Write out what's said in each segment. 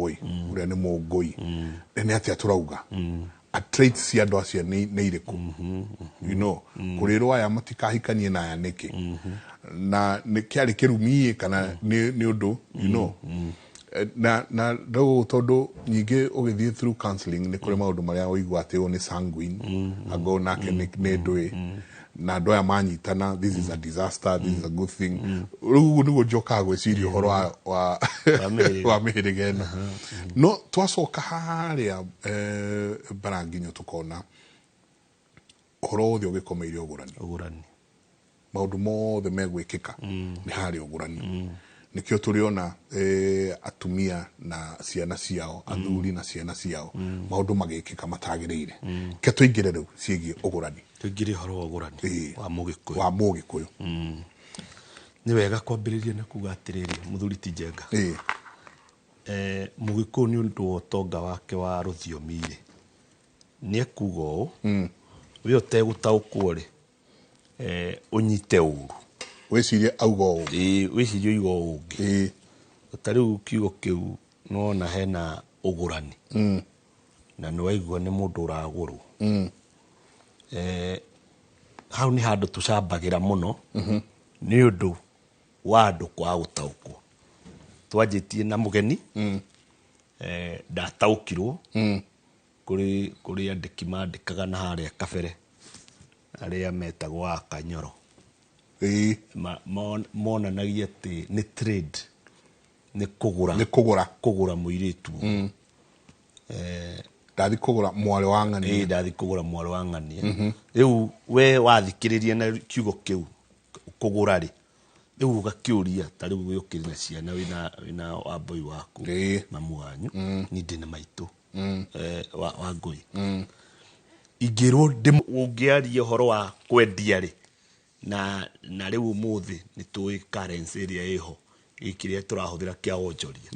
boy uria ni mugui nĩ atia turauga a traits cia andũ acio nĩ irĩkũ you know kurirwo aya matikahikanie na aya nĩkĩ na nĩ kĩarĩ kĩrumi kana nĩ ũndũ you know na rĩu tondũ nyingĩ ũgĩthiĩ through counseling nĩ kũrĩ maũndũ marĩa ũigua atĩ ũyũ nĩ sanguine ago nake nĩ ndũĩ na andũ aya manyitana this is a disaster this is a good thing rĩu nĩguo njokaga gwĩciria ũhoro wa mĩhĩrĩga ĩno no twacoka harĩa Baranginyo tũkona ũhoro wothe ũgĩkomeire ũgũrani maũndũ mothe megwĩkĩka nĩ harĩa ũgũrani nikio turiona atumia na ciana ciao athuri na ciana ciao maundu magikika matagirire ke tuingire riu ciĩgie ũgũrani tuingire horo ũgũrani wa mũgĩkũyũ ni wega kwambĩrĩria na kuga atirĩria muthuri ti Njenga mũgĩkũyũ ni ũndũ wa ũtonga wake wa rũthiomi-rĩ ni ekuga ũũ we ũtegũtaũkwo rĩ ũnyite ũru wecirie auga ũũ wecirie uiga ũngĩ tarĩu kiugo kĩu nona hena ũgũrani na nĩ waigua nĩ mũndũ ũragũrwo hau nĩ handũ tũcambagĩra mũno nĩ ũndũ wa andũ kwaga gũtaũkwo twanjĩtie na mũgeni ndataũkirwo kũrĩ andĩki mandĩkaga na harĩa kabere arĩa metagwo a Kanyoro monanagia atĩ nĩ trade nĩ kũgũra mũirĩtu ndathi kũgũra mwarĩ wa ng'ania ndathi kũgũra mwarĩ wa ng'ania rĩu we wathikĩrĩria na kiugo kĩu kũgũra rĩ rĩu ũgakĩũria ta rĩu wĩũkĩrĩ na ciana wĩna wambui waku mamu wanyu ni ndĩ na maitũ wa ngũi ingĩrwo ũngĩaria ũhoro wa kwendia rĩ na rĩu ũmũthĩ nĩ tũĩ currency ĩrĩa ĩho gĩkĩrĩa tũrahũthĩra kĩa wonjoria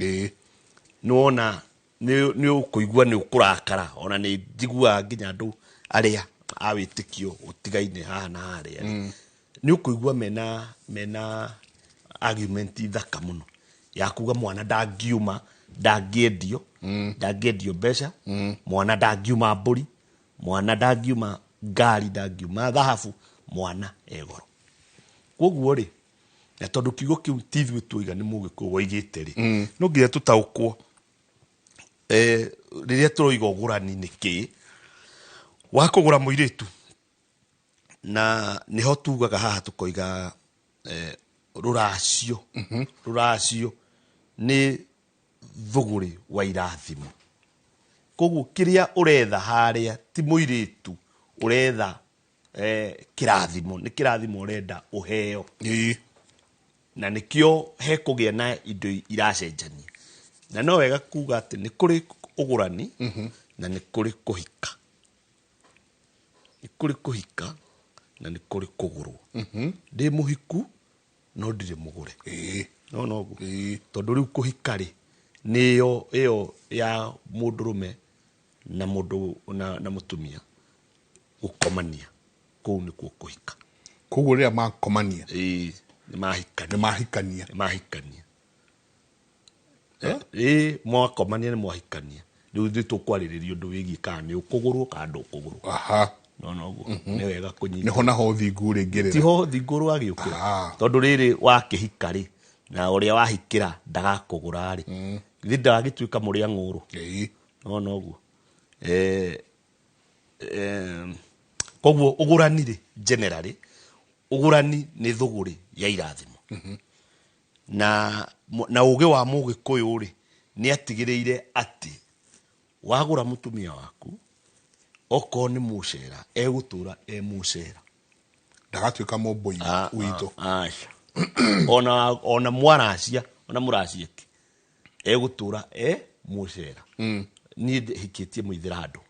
nĩwona nĩ ũkũigua nĩ ũkũrakara ona nĩ njiguaga nginya andũ arĩa a wĩtĩkio ũtigaine haha na harĩa nĩ ũkũigua mena argument thaka mũno ya kuga mwana ndangĩendio mbeca mwana ndangiuma mbũri mwana ndangiuma ngari ndangiuma thahabu mwana egoro koguo rĩ na tondũ kiugo kĩu ti ithuĩ tũiga nĩ mũgĩkũyũ waigĩte rĩ no nginya tũtaũkwo rĩrĩa tũroiga ũgũrani nĩ kĩ wa kũgũra mũirĩtu na nĩho tugaga haha tũkoiga rũracio nĩ thũgũrĩ wa irathimo koguo kĩrĩa ũretha harĩa ti mũirĩtu ũretha kĩrathimo nĩ kĩrathimo ũrenda ũheo na nĩkĩo hekũgĩa na indo iracenjania na no wega kuga atĩ nĩ kũrĩ ũgũrani na nĩ kũrĩ kũhika na nĩ kũrĩ kũgũrwo ndĩ mũhiku no ndirĩ mũgũre no tondũ rĩu kũhika rĩ nĩyo ĩyo ya mũndũrũme na mũndũ na mũtumia gũkomania kũu nĩkuo kũhika koguo rĩrĩa makomania nĩ mahikania mwakomania nĩ mwahikania rĩu ithuĩ tũkwarĩrĩria ũndũ wĩgiĩ kana nĩ ũkũgũrwo kana ndũkũgũrwo noguo nĩ wega kũnyita nĩho naho thingu rĩngĩrĩra tiho thingu rwagĩũkĩra tondũ rĩrĩ wakĩhika rĩ na ũrĩa wahikĩra ndagakũgũra rĩ githĩ ndagĩtuĩka mũrĩa ng'ũrũ noguo koguo ũgũrani rĩ generally ũgũrani nĩ thũgũrĩ ya irathimo na ũgĩ wa mũgĩkũyũ rĩ nĩ atigĩrĩire atĩ wagũra mũtumia waku okorwo nĩ mũcera egũtũra mũcera ndagatuĩka mũmbũi witũ ona mwaracia ona mũracieki egũtũra mũcera niĩ hikĩtie mũithĩrandũ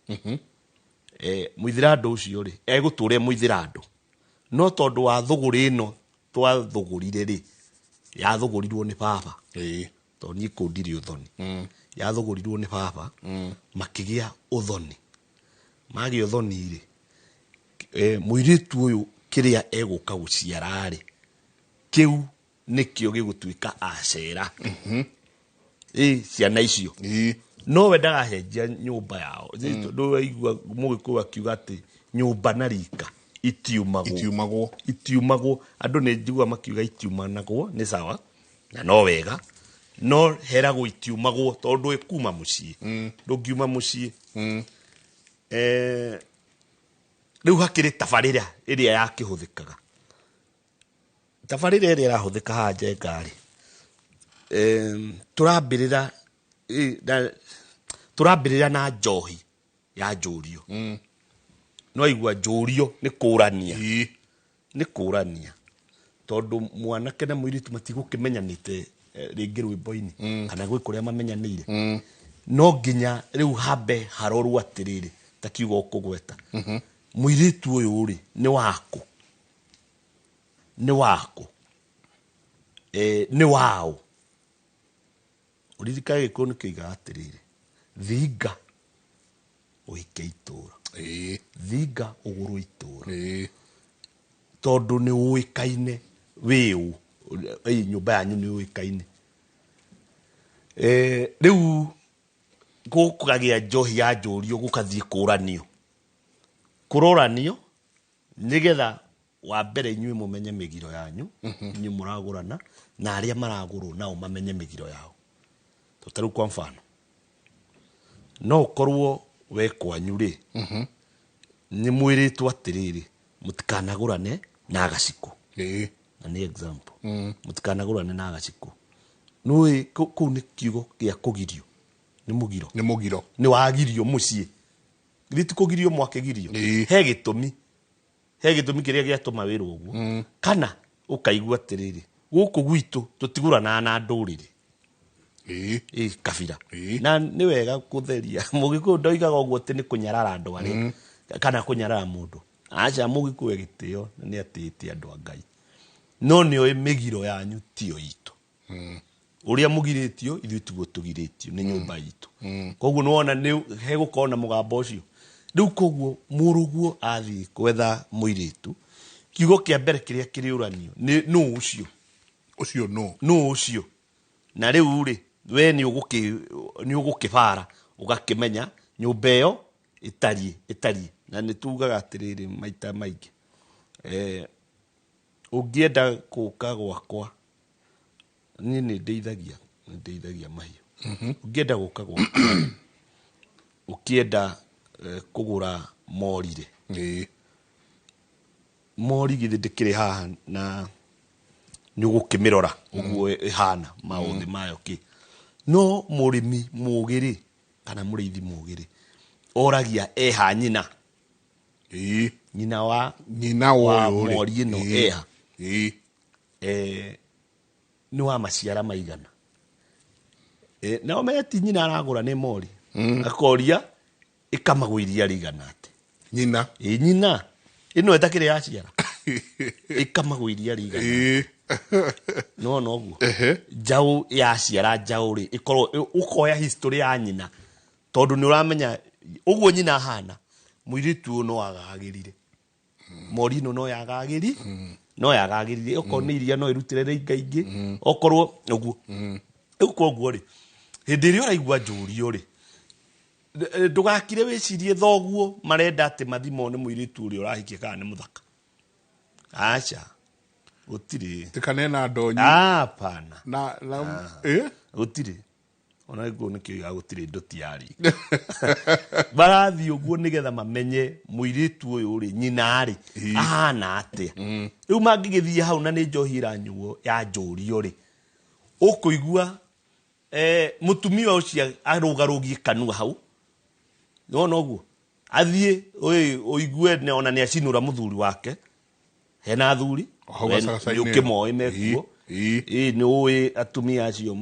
mũithĩrandũ ũcio rĩ egũtũra mũithĩrandũ no tondũ wa thũgũrĩ ĩno twathũgũrire rĩ yathũgũrirwo nĩ baba tondũ niĩ kũu ndirĩ ũthoni yathũgũrirwo nĩ baba makĩgĩa ũthoni magĩa ũthoni rĩ mũirĩtu ũyũ kĩrĩa egũka gũciara rĩ kĩu nĩkĩo gĩgũtuĩka acera ciana icio no we ndagahenjia nyũmba yao ndå waigua mũgĩkũyũ akiuga atĩ nyũmba na rika itiumagwo andũ nĩ njigua makiuga itiumanagwo nĩ sawa na no wega no heragwo itiumagwo tondũ ĩkuma mũciĩ ndũngiuma mũciĩ rĩu hakĩrĩ tabarĩra ĩrĩa yakĩhũthĩkaga tabarĩra ĩrĩa ĩrahũthĩka haha Njenga-rĩ tũrambĩrĩra na njohi ya njũrio no igua njũrio nĩ kũrania tondũ mwanake na mũirĩtu matigũkĩmenyanĩte rĩngĩ rwĩmbo-inĩ kana gwĩ kũrĩa mamenyanĩire no nginya rĩu hambe harorwo atĩrĩrĩ ta kiuga ũkũgweta mũirĩtu ũyũ-rĩ nĩ wakũ nĩ wao ũririkane Gĩkũyũ nĩkĩoigaga atĩrĩrĩ thinga ũhike itũũra thinga ũgũrũ itũũra tondũ nĩ ũĩkaine wĩũ nyũmba yanyu nĩ ũĩkaine rĩu gũkagĩa njohi ya njũrio gũkathiĩ kũroranio nĩgetha wa mbere inyuĩ mũmenye mĩgiro yanyu inyuĩ mũragũrana na arĩa maragũrwo nao mamenye mĩgiro yao tũtarũ kwa mfano no ũkorwo we kwanyu-rĩ nĩ mwĩrĩtwo atĩrĩrĩ mũtikanagũrane na gacikũ na nĩ example mũtikanagũrane na gacikũ nĩũĩ kũu nĩ kiugo gĩa kũgirio nĩ mũgiro nĩ wagirio mũciĩ githĩ ti kũgirio mwakĩgirio he gĩtũmi kĩrĩa gĩatũma wĩrwo ũguo kana ũkaigua atĩrĩrĩ gũkũ gwitũ tũtigũranaga na ndũrĩrĩ kabira na nĩ wega gũtheria mũgĩkũyũ ndoigaga ũguo atĩ nĩ kũnyarara andũ arĩa kana kũnyarara mũndũ aca mũgĩkũyũ gĩtĩo nĩ atĩĩte andũ a Ngai no nĩoĩ mĩgiro yanyu tiyo itũ ũrĩa mũgirĩtio ithuĩ tiguo tũgirĩtio nĩ nyũmba itũ koguo nĩwona hegũkorwo na mũgambo ũcio rĩu koguo mũrũguo athiĩ gwetha mũirĩtu kiugo kĩa mbere kĩrĩa kĩrĩũranio nũ ũcio na rĩu-rĩ we nĩ ũgũkĩbara ũgakĩmenya nyũmba ĩyo ĩtariĩ na nĩ tugaga atĩrĩrĩ maita maingĩ ũngĩenda gũka gwakwa niĩ nĩ ndeithagia mahiũ ũngĩenda gũka gwakwa ũkĩenda kũgũra mori-rĩ mori githĩ ndĩkĩrĩ haha na nĩ ũgũkĩmĩrora ũguo ĩhana maũthĩ mayo no mũrĩmi mũgĩ-rĩ kana mũrĩithi mũgĩ-rĩ oragia eha nyina wa mori ĩno eha nĩ wa maciara maigana nao meti nyina aragũra nĩ mori akoria ĩkamagwo iria rĩigana atĩ nyina ĩno ĩtakĩrĩ yaciara ĩkamagwo iria rĩigana no ũguo njaũ yaciara njaũ-rĩ ũkoya history ya nyina tondũ nĩ ũramenya ũguo nyina ahana mũirĩtu ũyũ no agagĩrire mori ĩno no yagagĩrire okorwo nĩ iria no ĩrutĩre rĩingaingĩ okorwo ũguo rĩu koguo-rĩ hĩndĩ ĩrĩa ũraigua njũrio-rĩ ndũgakire wĩcirie thoguo marenda atĩ mathimo nĩ mũirĩtu ũrĩa ũrahikia kana nĩ mũthaka aca gũtirĩ tikane na ndonyi hapana gũtirĩ ona gũo nĩkĩoiga gũtirĩ ndũti ya rika barathiĩ ũguo nĩgetha mamenye mũirĩtu ũyũ-rĩ nyina-rĩ ahana atĩa rĩu mangĩgĩthiĩ hau na nĩ njohi ĩranyuo ya njũrio-rĩ ũkũigua mũtumia ũcio arũgarũgie kanua hau nĩwona ũguo athiĩ ũigue ona nĩ acinũra mũthuri wake hena athuri nĩ ũkĩmoĩ mekuo nĩ ũĩ atumia acio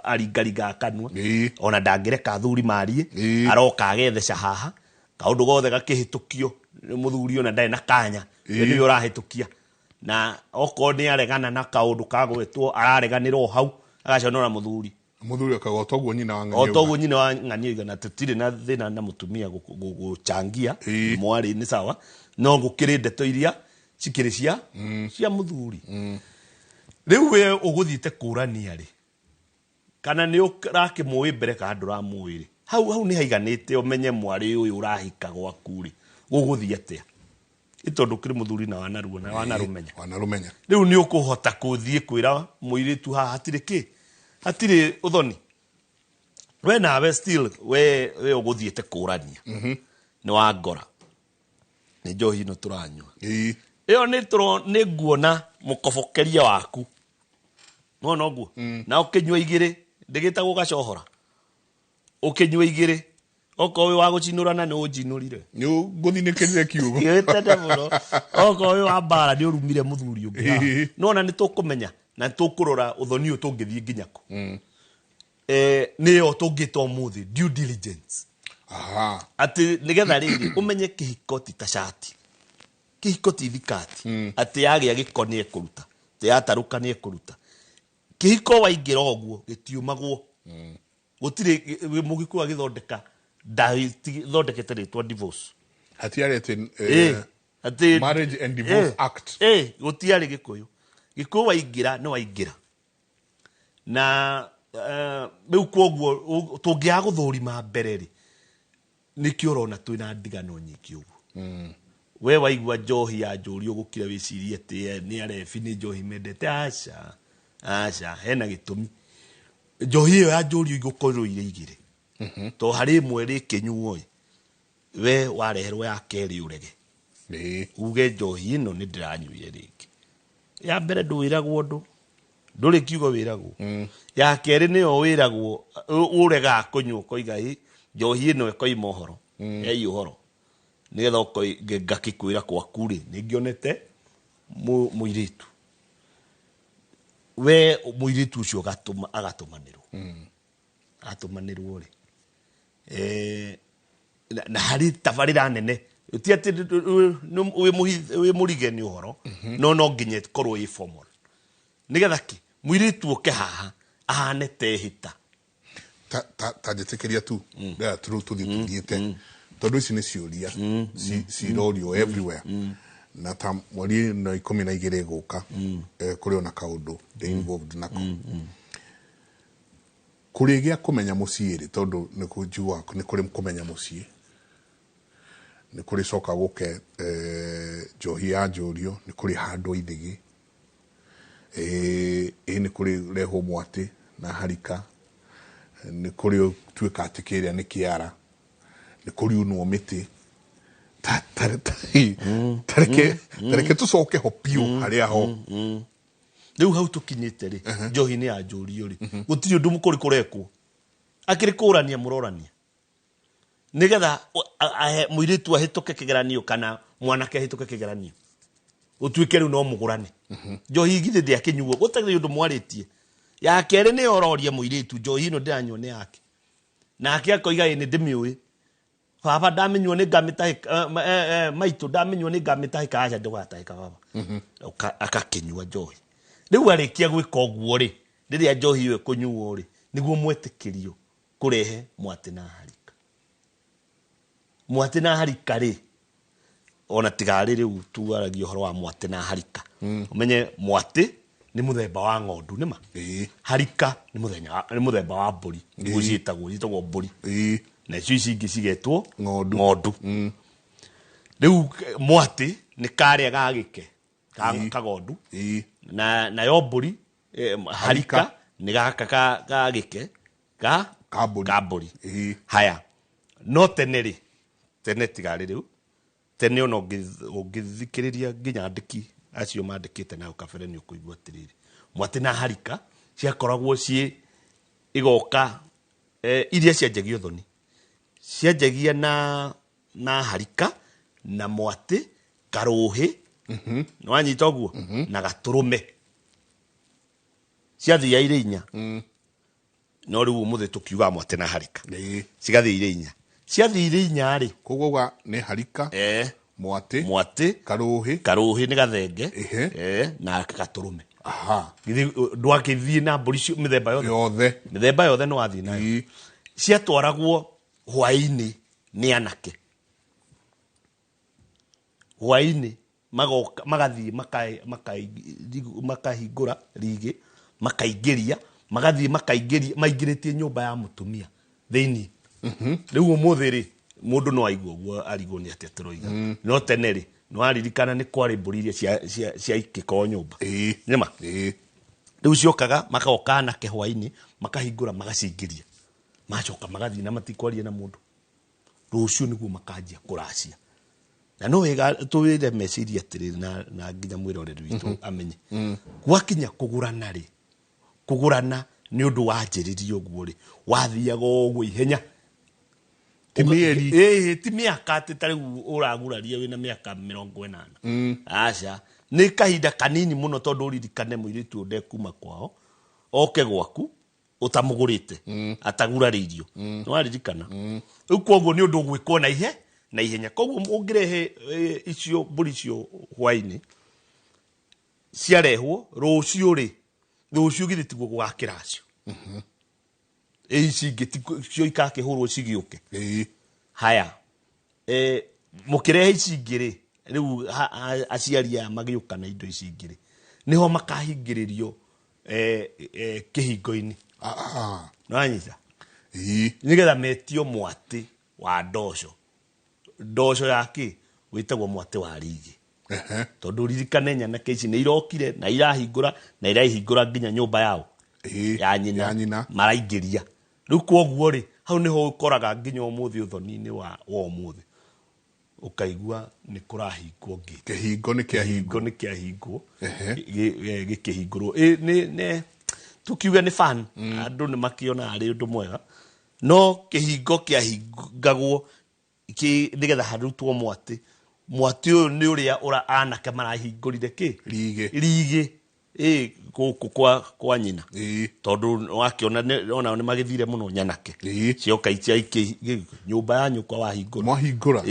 aringaringa kanua ona ndangĩreka athuri marie aroka agetheca haha kaũndũ gothe gakĩhĩtũkio mũthuri ona ndarĩ na kanya we nĩwe ũrahĩtũkia na okorwo nĩ aregana na kaũndũ kagwĩtwo arareganĩra o hau agaconora mũthuri akaga otoguo nyina wa ng'ani oigana tũtirĩ na thĩna na mũtumia gũchangia mwarĩ nĩ sawa no gũkĩrĩ ndeto iria cikĩrĩ cia mũthuri rĩu we ũgũthiĩte kũrania-rĩ kana nĩ ũrakĩmũĩ mbere kana ndũramũĩ rĩ hau nĩ haiganĩte ũmenye mwarĩ ũyũ ũrahika gwaku rĩ gũgũthiĩ atĩa nĩ tondũ kĩrĩ mũthuri na wanarũmenya rĩu nĩ ũkũhota gũthiĩ kwĩra mũirĩtu haha hatirĩ ũthoni we nawe still we ũgũthiĩte kũrania nĩ wangora nĩ njohi ĩno tũranyua ĩyo nĩ nguona mũkobokeria waku no ũguo na ũkĩnyua igĩrĩ ndĩgĩtagwo gacohora ũkĩnyua igĩrĩ okorwo wĩ wa gũcinũrana nĩ ũnjinũrire nĩ ngũthinĩkĩrire kiugo gĩtende mũno okorwo wĩ wa mbara nĩ ũrumire mũthuri ũngĩ no na nĩ tũkũmenya na tũkũrora ũthoni ũyũ tũngĩthiĩ nginya kũ nĩyo tũngĩta ũmũthĩ due diligence atĩ nĩgetha rĩrĩ ũmenye kĩhiko ti ta cati kĩhiko ti thikati atĩ yagĩa gĩko nĩ ekũruta atĩ yatarũka nĩ ekũruta kĩhiko waingĩra ũguo gĩtiumagwo gũtirĩ mũgĩkũyũ agĩthondeka thondekete rĩtwa divorce hatiarĩ marriage and divorce act gũtiarĩ gĩkũyũ waingĩra nĩ waingĩra na rĩu kwoguo tũngĩaga gũthũrima mbere rĩ nĩkĩo ũrona twĩna ndigano nyingĩ ũguo we waigua njohi ya njũri ũgũkira wĩcirie atĩ nĩ arebi nĩ njohi mendete aca hena gĩtũmi njohi ĩyo ya njũri igũkorwo irĩ igĩrĩ to harĩ ĩmwe rĩkĩnyuo we wareherwo ya kerĩ ũrege uge njohi ĩno nĩ ndĩranyuire rĩngĩ ya mbere ndwĩragwo ũndũ ndũrĩ kiugo wĩragwo ya kerĩ nĩyo wĩragwo ũregaga kũnyua ũkoiga njohi ĩno ĩkoima ũhoro yai ũhoro nĩgetha ngakĩkwĩra kwaku rĩ nĩngĩonete mũirĩtu we mũirĩtu ũcio agatũmanĩrwo rĩ na harĩ tabarĩra nene ti atĩ wĩ mũrige nĩ ũhoro no nginya korwo ĩ formal nĩgetha kĩ mũirĩtu ũke haha ahane tehĩta ta njĩtĩkĩria tu tũthiĩte tondũ ici nĩ ciũria cirorio everywhere na ta mweri na 12 gũka kũrĩ ona kaũndũ involved nako kũrĩ gĩa kũmenya mũciĩ rĩ tondũ nĩ kũnjua nĩ kũrĩ kũmenya mũciĩ nĩ kũrĩ coka gũke njohi ya njũrio nĩ kũrĩ handũ ithigi nĩ kũrĩ reho mwatĩ na harika nĩ kũrĩ tuĩka atĩ kĩrĩa nĩ kĩara nĩ kũrĩ unwo mĩtĩ tareke tũcoke ho biũ harĩa ho rĩu hau tũkinyĩte rĩ njohi-inĩ ya njũrio rĩ gũtirĩ ũndũ mũkũrĩ kũrekwo akĩrĩ kũrania mũrorania nĩgetha mũirĩtu ahĩtũke kĩgeranio kana mwanake ahĩtũke kĩgeranio ũtuĩke rĩu no mũgũrane njohi githĩ ndĩakĩnyuo gũtarĩ ũndũ mwarĩtie ya kerĩ nĩ ororia mũirĩtu njohi ĩno ndĩranyua nĩ yake nake akoiga nĩ ndĩmĩũĩ baba ndamenywo nĩ ngamĩtahĩka maitũ ndamenywo nĩ ngamĩtahĩka aca ndũgatahĩka baba akakĩnyua njohi rĩu arĩkia gwĩka ũguo rĩ rĩrĩa njohi ĩyo ĩkũnyuo rĩ nĩguo mwetĩkĩrio kũrehe mwatĩ na harika rĩ ona tigarĩ rĩu tuaragia ũhoro wa mwatĩ na harika ũmenye mwatĩ nĩ mũthemba wa ng'ondu nĩma harika nĩ mũthemba wa mbũri nĩguo ciĩtagwo mbũri na icio ici ingĩ cigetwo ng'ondu rĩu mwatĩ nĩ karĩa gagĩke kagondu nayo mbũri harika nĩ gaka gagĩke ka mbũri haya no tene rĩ tene tigarĩ rĩu tene ona ũngĩthikĩrĩria nginya andĩki acio mandĩkĩte nayo kabere nĩ ũkũigua atĩrĩrĩ mwatĩ na harika ciakoragwo ciĩ igoka iria cianjagia ũthoni cianjagia na harika na mwatĩ karũhĩ nĩ wanyita ũguo na gatũrũme ciathia irĩ inya no rĩu ũmũthĩ tũkiuga mwatĩ na harika cigathia irĩ inya ciathia irĩ inya rĩ koguo nĩ harika mwatĩ karũhĩ nĩ gathenge na gatũrũme ndwakĩthiĩ na mbũri mĩthemba yothe nĩ wathiĩ nayo ciatwaragwo hwaĩ-inĩ nĩ anake hwaĩ-inĩ magathiĩ makahingũra rigi makaingĩria magathie maingĩrĩtie nyũmba ya mũtumia thĩinĩ rĩu ũmũthĩ rĩ mũndũ no aigua guo arigwo nĩ atĩa tũroiga no tene rĩ no aririkana nĩ kwarĩ mbũri iria cia ikĩko nyũmba nĩma rĩu ciokaga magoka na kĩhwainĩ makahingũra magacingĩria macoka magathie na matikwaria na mũndũ rũciũ nĩguo makanjia kũracia na no wega twĩre meciria atĩrĩ na nginya mwĩroreri witũ amenye gwakinya kũgũrana rĩ kũgũrana nĩ ũndũ wanjĩrĩrio ũguo rĩ wathiaga ũguo ihenya ti mĩaka atĩ ta rĩu ũraguraria wĩna mĩaka 80 aca nĩ kahinda kanini mũno tondũ ũririkane mũirĩtu ndekuma kwao oke gwaku ũtamũgũrĩte atagurarĩirio nĩ waririkana rĩu koguo nĩ ũndũ ũgwĩkwo na ihenya koguo ũngĩrehe icio mbũri icio hwainĩ ciarehwo rũciũ githĩ tiguo gwakĩracio ici ingĩ cio ikakĩhũrwo cigĩũke haya mũkĩrehe ici ingĩ rĩ rĩu aciari aya magĩũka na indo ici ingĩ rĩ nĩho makahingĩrĩrio kĩhingo-inĩ nĩwanyita nĩgetha metio mwatĩ wa ndoco yake wĩtagwo mwatĩ wa rigi tondũ ririkane nyanake ici nĩ irokire na irahingũra nginya nyũmba yao ya nyina maraingĩria rĩu koguo rĩ hau nĩho ũkoraga nginya ũmũthĩ ũthoni-inĩ wa ũmũthĩ ukaigua nĩ kũrahingwo kĩhingo nĩ kĩahingwo gĩkĩhingũrwo nĩ tukiuga nĩ fan andũ nĩ makĩona arĩ ũndũ mwega no kĩhingo kĩahingagwo nĩgetha harutwo mwatĩ ũyũ nĩ ũrĩa anake marahingũrire rigi gũkũ kwa nyina tondũ wakĩona onao nĩ magĩthire mũno nyanake cioka nyũmba ya nyũkwa mwahingũra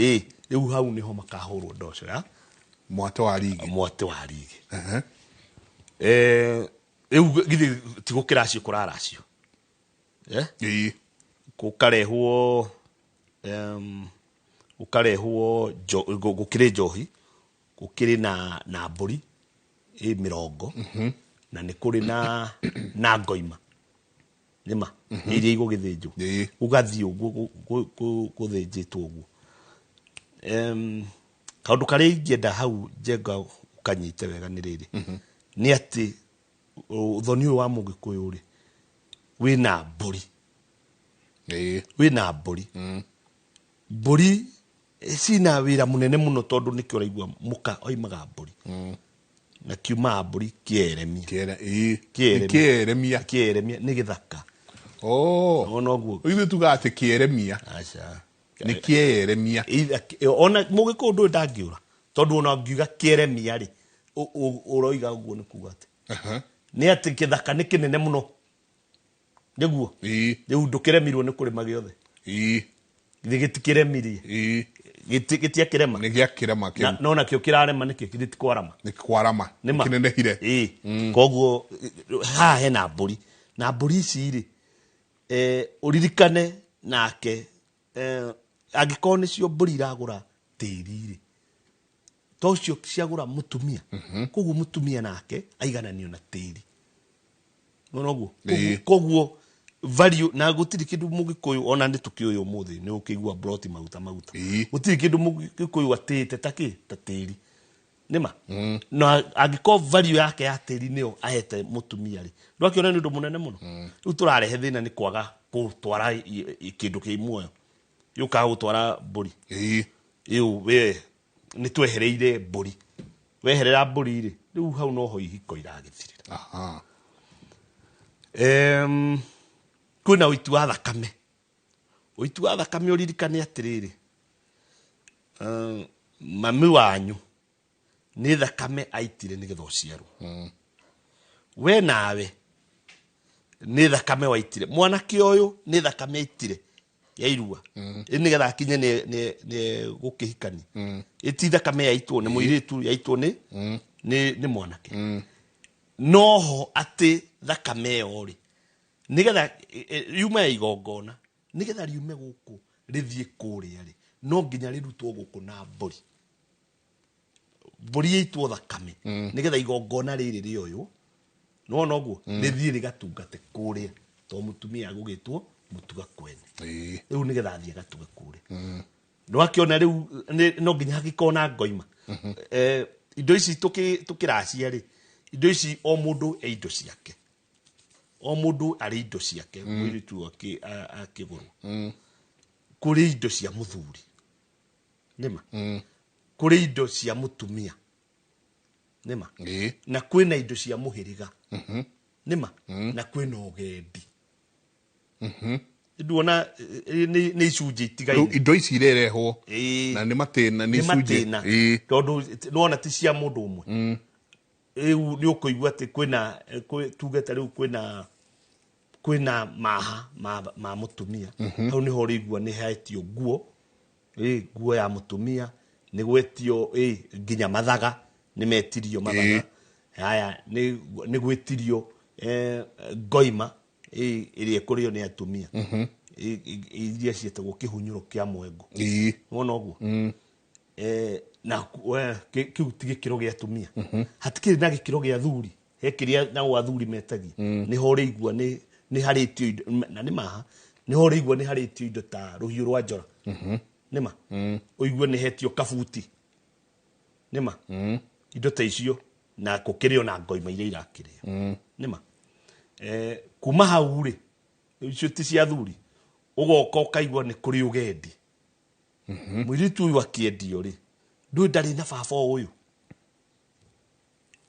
rĩu hau nĩho makahũrwo ndoco ya mwatĩ wa rigi rĩu githĩ ti gũkĩracio kũraracio gũkarehwo gũkĩrĩ njohi gũkĩrĩ na mbũri 40 na nĩ kũrĩ na ngoima nĩma iria igũgĩthĩnjwo ũgathiĩ ũguo gũthĩnjĩtwo ũguo kaũndũ karĩa ingĩenda hau njenga ũkanyite wega nĩ rĩrĩ nĩ atĩ ũthoni ũyũ wa mũgĩkũyũ rĩ wĩna mbũri mbũri cina wĩra mũnene mũno tondũ nĩkĩo ũraigua mũka oimaga mbũri na kiumaga mbũri kĩeremia nĩ gĩthaka ona ũguo ithuĩ tugaga atĩ kĩeremia nĩ kĩeremia ona mũgĩkũyũ ndũĩ ndangĩũra tondũ ona ngiuga kĩeremia rĩ ũroiga ũguo nĩ kuga atĩ nĩ atĩ gĩthaka nĩ kĩnene mũno nĩguo rĩu ndũkĩremirwo nĩ kũrĩma gĩothe githĩ gĩtikĩremirie gĩtiakĩrema nĩ gĩakĩrema no nakĩo kĩrarema nĩkĩ gĩtikwarama nĩ kĩnenehire koguo haha hena mbũri na mbũri ici rĩ ũririkane nake angĩkorwo nĩcio mbũri iragũra tĩri rĩ tocio ciagũra mũtumia koguo mũtumia nake aigananio na tĩri noguo koguo value na gũtirĩ kĩndũ mũgĩkũyũ ona nĩ tukĩũyũ ũmũthĩ nĩ ũkĩigua broti maguta gũtirĩ kĩndũ mũgĩkũyũ atĩte ta tĩri nĩma na angĩkorwo value yake ya tĩri nĩyo ahete mũtumia rĩ ndwakĩona nĩ ũndũ mũnene mũno rĩu tũrarehe thĩna nĩ kwaga gũtwara kĩndũ kĩ muoyo yũkaga gũtwara mbũri ĩyo we nĩ twehereire mbũri weherera mbũri rĩ rĩu hau noho ihiko iragĩthirĩra kwĩna ũiti wa thakame ũririkane atĩrĩrĩ mami wanyu nĩ thakame aitire nĩgetha ũciarwo we nawe nĩ thakame waitire mwanake ũyũ nĩ thakame aitire ya irua nĩgetha akinye nĩ gũkĩhikania ĩti thakame yaitwo nĩ mũirĩtu yaitwo nĩ mwanake noho atĩ thakame ĩyo rĩ nĩgetha riume igongona nĩgetha riume gũkũ rĩthiĩ kũrĩa rĩ no nginya rĩrutwo gũkũ na mbũri yaitwo thakame nĩgetha igongona rĩrĩ rĩoywo no noguo nĩ thiĩ rĩgatungate kũrĩa to mũtumia gũgĩtwo mũtuga kwene rĩu nĩgetha thiĩ gatuga kũrĩa no akĩona rĩu no nginya hagĩkorwo na ngoima indo ici tũkĩracia rĩ indo ici o mũndũ indo ciake o mũndũ arĩ indo ciake mũirĩtu akĩgũrwo kũrĩ indo cia mũthuri nĩma kũrĩ indo cia mũtumia nĩma na kwĩna indo cia mũhĩrĩga nĩma na kwĩna ũgendi nduona nĩ icunjĩ itigaine indo ici irerehwo na nĩ matĩna nĩ icunjĩ tondũ nona ti cia mũndũ ũmwe rĩu nĩ ũkũigua atĩ kwĩna tuge ta rĩu kwĩna maha ma mũtumia hau nĩho ũrĩigua nĩ hetio nguo nguo ya mũtumia nĩ gwetio nginya mathaga nĩ metirio mathaga haya nĩ gwetirio ngoima ĩrĩa ĩkũrĩo nĩ atumia iria ciĩtagwo kĩhunyũro kĩa mwengo wona ũguo na kĩu ti gĩkĩro gĩa atumia hatikĩrĩ na gĩkĩro gĩa athuri he kĩrĩa nao athuri metagia nĩho ũrĩigua nĩ harĩtio indo na nĩ maha nĩho ũrĩigua nĩ harĩtio indo ta rũhiũ rwa njora nĩma ũigua nĩ hetio kabuti nĩma indo ta icio na gũkĩrĩo na ngoima iria irakĩrĩo nĩma kuma hau rĩ icio ti cia athuri ũgoka ũkaigua nĩ kũrĩ ũgendi mũirĩtu ũyũ akĩendio rĩ ndũĩ ndarĩ na baba ũyũ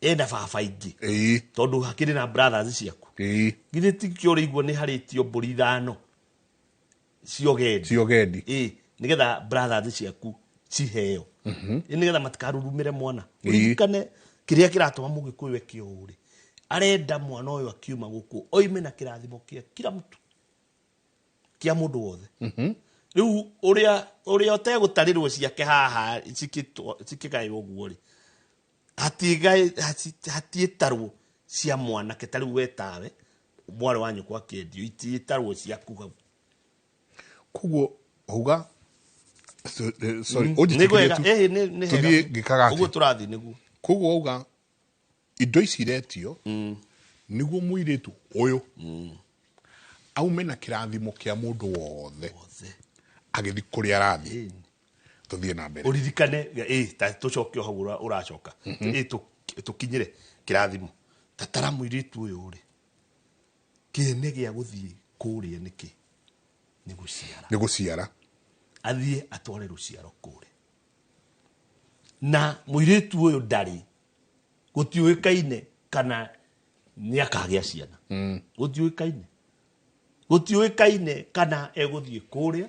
ena baba ingĩ tondũ hakĩrĩ na brothers ciaku githĩ tikĩo ũrĩigua nĩ harĩtio mbũri ithano ciogendi nĩgetha brothers ciaku ciheo nĩgetha matikarurumĩre mwana ũririkane kĩrĩa kĩratũma mũgĩkũyũ eke ũũ rĩ arenda mwana ũyũ akiuma gũkũ oime na kĩrathimo kĩa kila mtu kia mũndũ wothe rĩu ũrĩa ũtegũtarĩrwo ciake haha cikĩgaĩrwo ũguo rĩ hatiĩtarwo cia mwanake ta rĩu wetawe mwarĩ wa nyũkwa akĩendio itiĩtarwo ciaku hau koguo uga ũguo tũrathiĩ nĩguo koguo uga indo ici iretio nĩguo mũirĩtu ũyũ aume na kĩrathimo kĩa mũndũ wothe agĩthi kũrĩa arathiĩ tũthiĩ na mbere ũririkane ta tũcoke hau ũracoka tũkinyĩre kĩrathimo tatara mũirĩtu ũyũ rĩ kĩene gĩa gũthiĩ kũrĩa nĩkĩ nĩ gũciara athiĩ atware rũciaro kũrĩa na mũirĩtu ũyũ ndarĩ gũtiũĩkaine kana nĩ akagĩa ciana gũtiũĩkaine kana egũthiĩ kũrĩa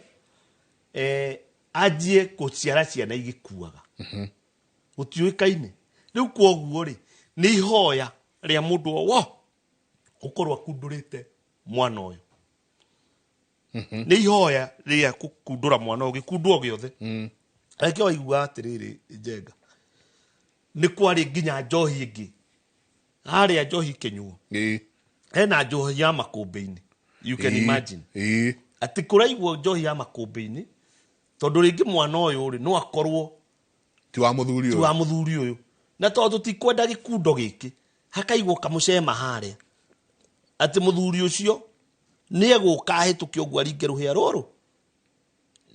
anjie gũciara ciana igĩkuaga gũtiũĩkaine rĩu kwoguo rĩ nĩ ihoya rĩa mũndũ gũkorwo akundũrĩte mwana ũyũ nĩ ihoya rĩa gũkundũra mwana ũyũ gĩkundwo gĩothe reke waigua atĩrĩrĩ njenga nĩ kwarĩ nginya njohi ĩngĩ harĩa njohi kĩnyuo hena njohi ya makũmbĩ-inĩ you can imagine atĩ kũraigwo njohi ya makũmbĩ-inĩ tondũ rĩngĩ mwana ũyũ rĩ no akorwo ti wa mũthuri ũyũ na tondũ tikwenda gĩkundo gĩkĩ hakaigwo kamũcema harĩa atĩ mũthuri ũcio nĩ egũka ahĩtũke ũguo aringe rũhĩa rũrũ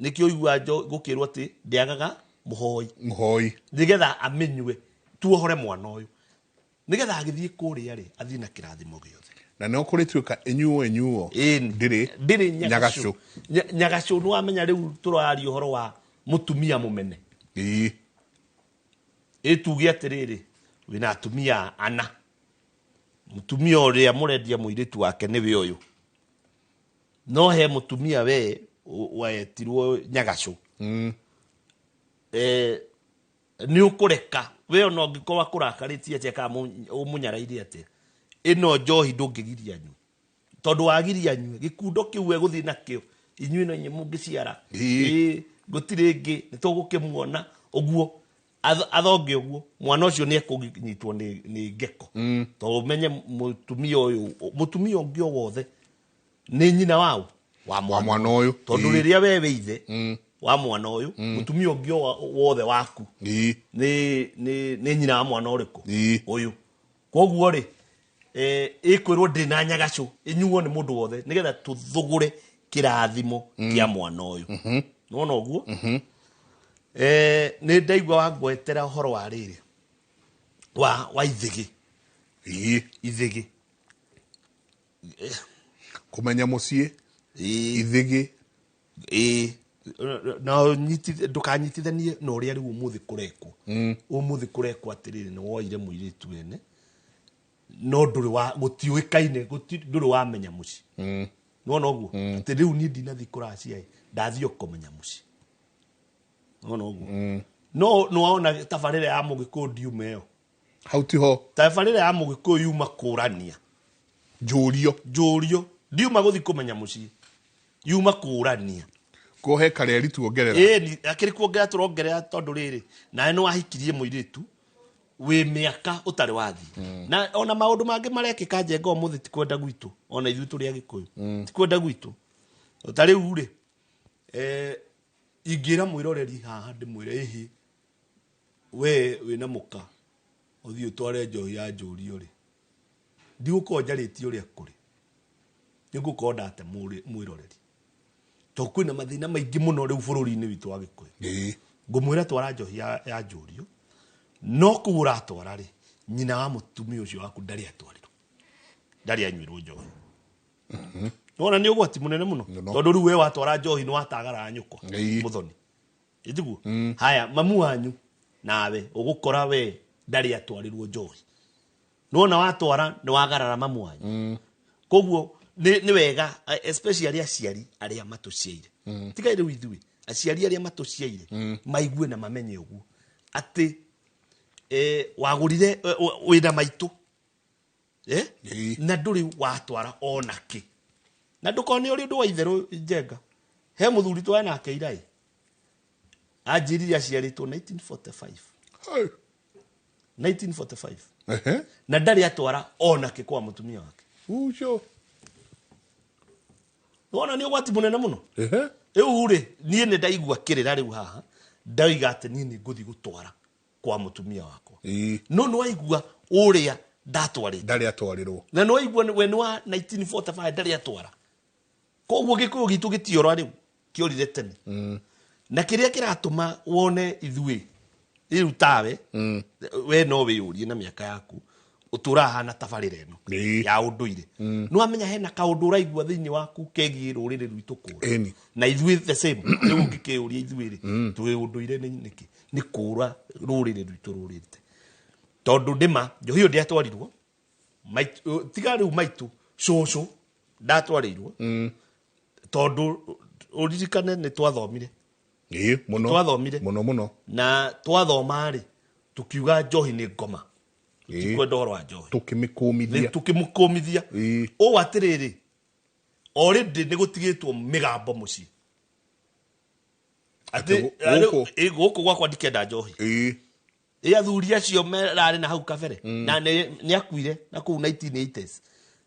nĩkĩo igua gũkĩrwo atĩ ndĩagaga mũhoi nĩgetha amenywe tuohore mwana ũyũ nĩgetha agĩthiĩ kũrĩa rĩ athiĩ na kĩrathimo gĩothe na no kũrĩtuĩka enyuo ndĩrĩ nyagacũ nĩ wamenya rĩu tũraria ũhoro wa mũtumia mũmene tuge atĩrĩrĩ wĩna atumia ana mũtumia ũrĩa mũrendia mũirĩtu wake nĩwe ũyũ no he mũtumia we wetirwo nyagacũ nĩ ũkũreka we ona ũngĩkorwo akũrakarĩtie atĩa kana ũmũnyaraire atĩa ĩno njohi ndũngĩgiria nyue tondũ wagiria nyue gĩkundo kĩu egũthiĩ nakĩo inyuĩ no inyuĩ mũngĩciara gũtirĩ ĩngĩ nĩtũgũkĩmuona ũguo athonge ũguo mwana ũcio nĩ ekũnyitwo nĩ ngeko tondũ ũmenye mũtumia ũngĩ o wothe nĩ nyina wa mwana ũyũ tondũ rĩrĩa we wĩ ithe wa mwana ũyũ mũtumia ũngĩ wothe waku nĩ nyina wa mwana ũrĩkũ ũyũ kwoguo rĩ ikwirwo ndina nyagacu inyuo ni mundu wothe nigetha tuthugure kirathimo kia mwana uyu nona uguo ni ndaigua wangwetera horo wa riri wa ithigi ithigi kumenya mucie ithigi na ndukanyitithanie na uria riu umuthi kurekwo umuthi kurekwo atiriri ni woire muiritu ene no nduri wa gutiuikaine nduri wa menya muci nona uguo ati riu ni ndinathi kuracia ndathio kumenya muci nona uguo no waona tabarire ya mũgĩkũyũ ndiuma ĩyo hau tiho tabarire ya mũgĩkũyũ yuma kũrania njũrio ndiuma gũthi kũmenya muci yuma kũrania kohe kareri tuongerera akiri kuongerera turongerera tondu riri na no wahikirie muiritu we miaka utari wathi na ona maundu mangi marekika njengo muthi ti kwenda gwitu ona ithu turi agikuyu ti kwenda gwitu utari ure ingira mwiroreri haha ndimwire ihi we na muka uthio tware njohi ya njurio ri ndiguko njarĩtie uria kuri niguko ndate mwiroreri to kwina mathina maingi muno riu bururi-ini witu wa gikuyu ngumwira twara njohi ya njurio no kuura atwara ri nyina wa mutumia ucio waku ndari atwarirwo ndari anyuirwo njohi nona ni ugwati munene muno tondu riu we watwara njohi ni watagara nyukwa muthoni itiguo haya mamu wanyu nawe ugukora we ndari atwarirwo njohi nona watwara ni wagarara mamu wanyu koguo ni wega especially aciari aria matuciire tiga riu ithui aciari aria matuciire maigue na mamenye uguo ati wagurire wina maitu na nduri watwara onaki na ndukone uri ndu wa itheru njenga he muthuri twa nake irai anjirire aciaritwo 1945 na ndari atwara onaki kwa mutumia wake ucio wona ni ugwati munene muno uri nie ni ndaigua kirira riu haha ndaiga ati nie ni nguthi gutwara kwa mutumia wakwa no no waigua uria ndatwarite ndari atwarirwo na no waigua we ni wa 1945 ndari atwara koguo gikuyu gitu gitiora riu kiorire tene na kiria kiratuma wone ithui riu tawe we no wiyurie na miaka yaku utura hana tabarire eno ya unduire no amenya hena kaundu uraigua thiini waku kegie rurire rwitu kura na ithui the same riu ngikiuria ithui ri twi unduire niki ni kura rurire rwitu rurite tondu ndima njohi yo ndiatwarirwo tiga riu maitu coco ndatwarirwo tondu uririkane ni twathomire muno na twathoma ri tukiuga njohi ni ngoma tikwenda horo wa njohi tukimukumithia o atiriri already ni gutigitwo migambo muci ati guku gwakwa ndikenda njohi athuri acio merari na hau kabere na ni akuire na kuu 1980s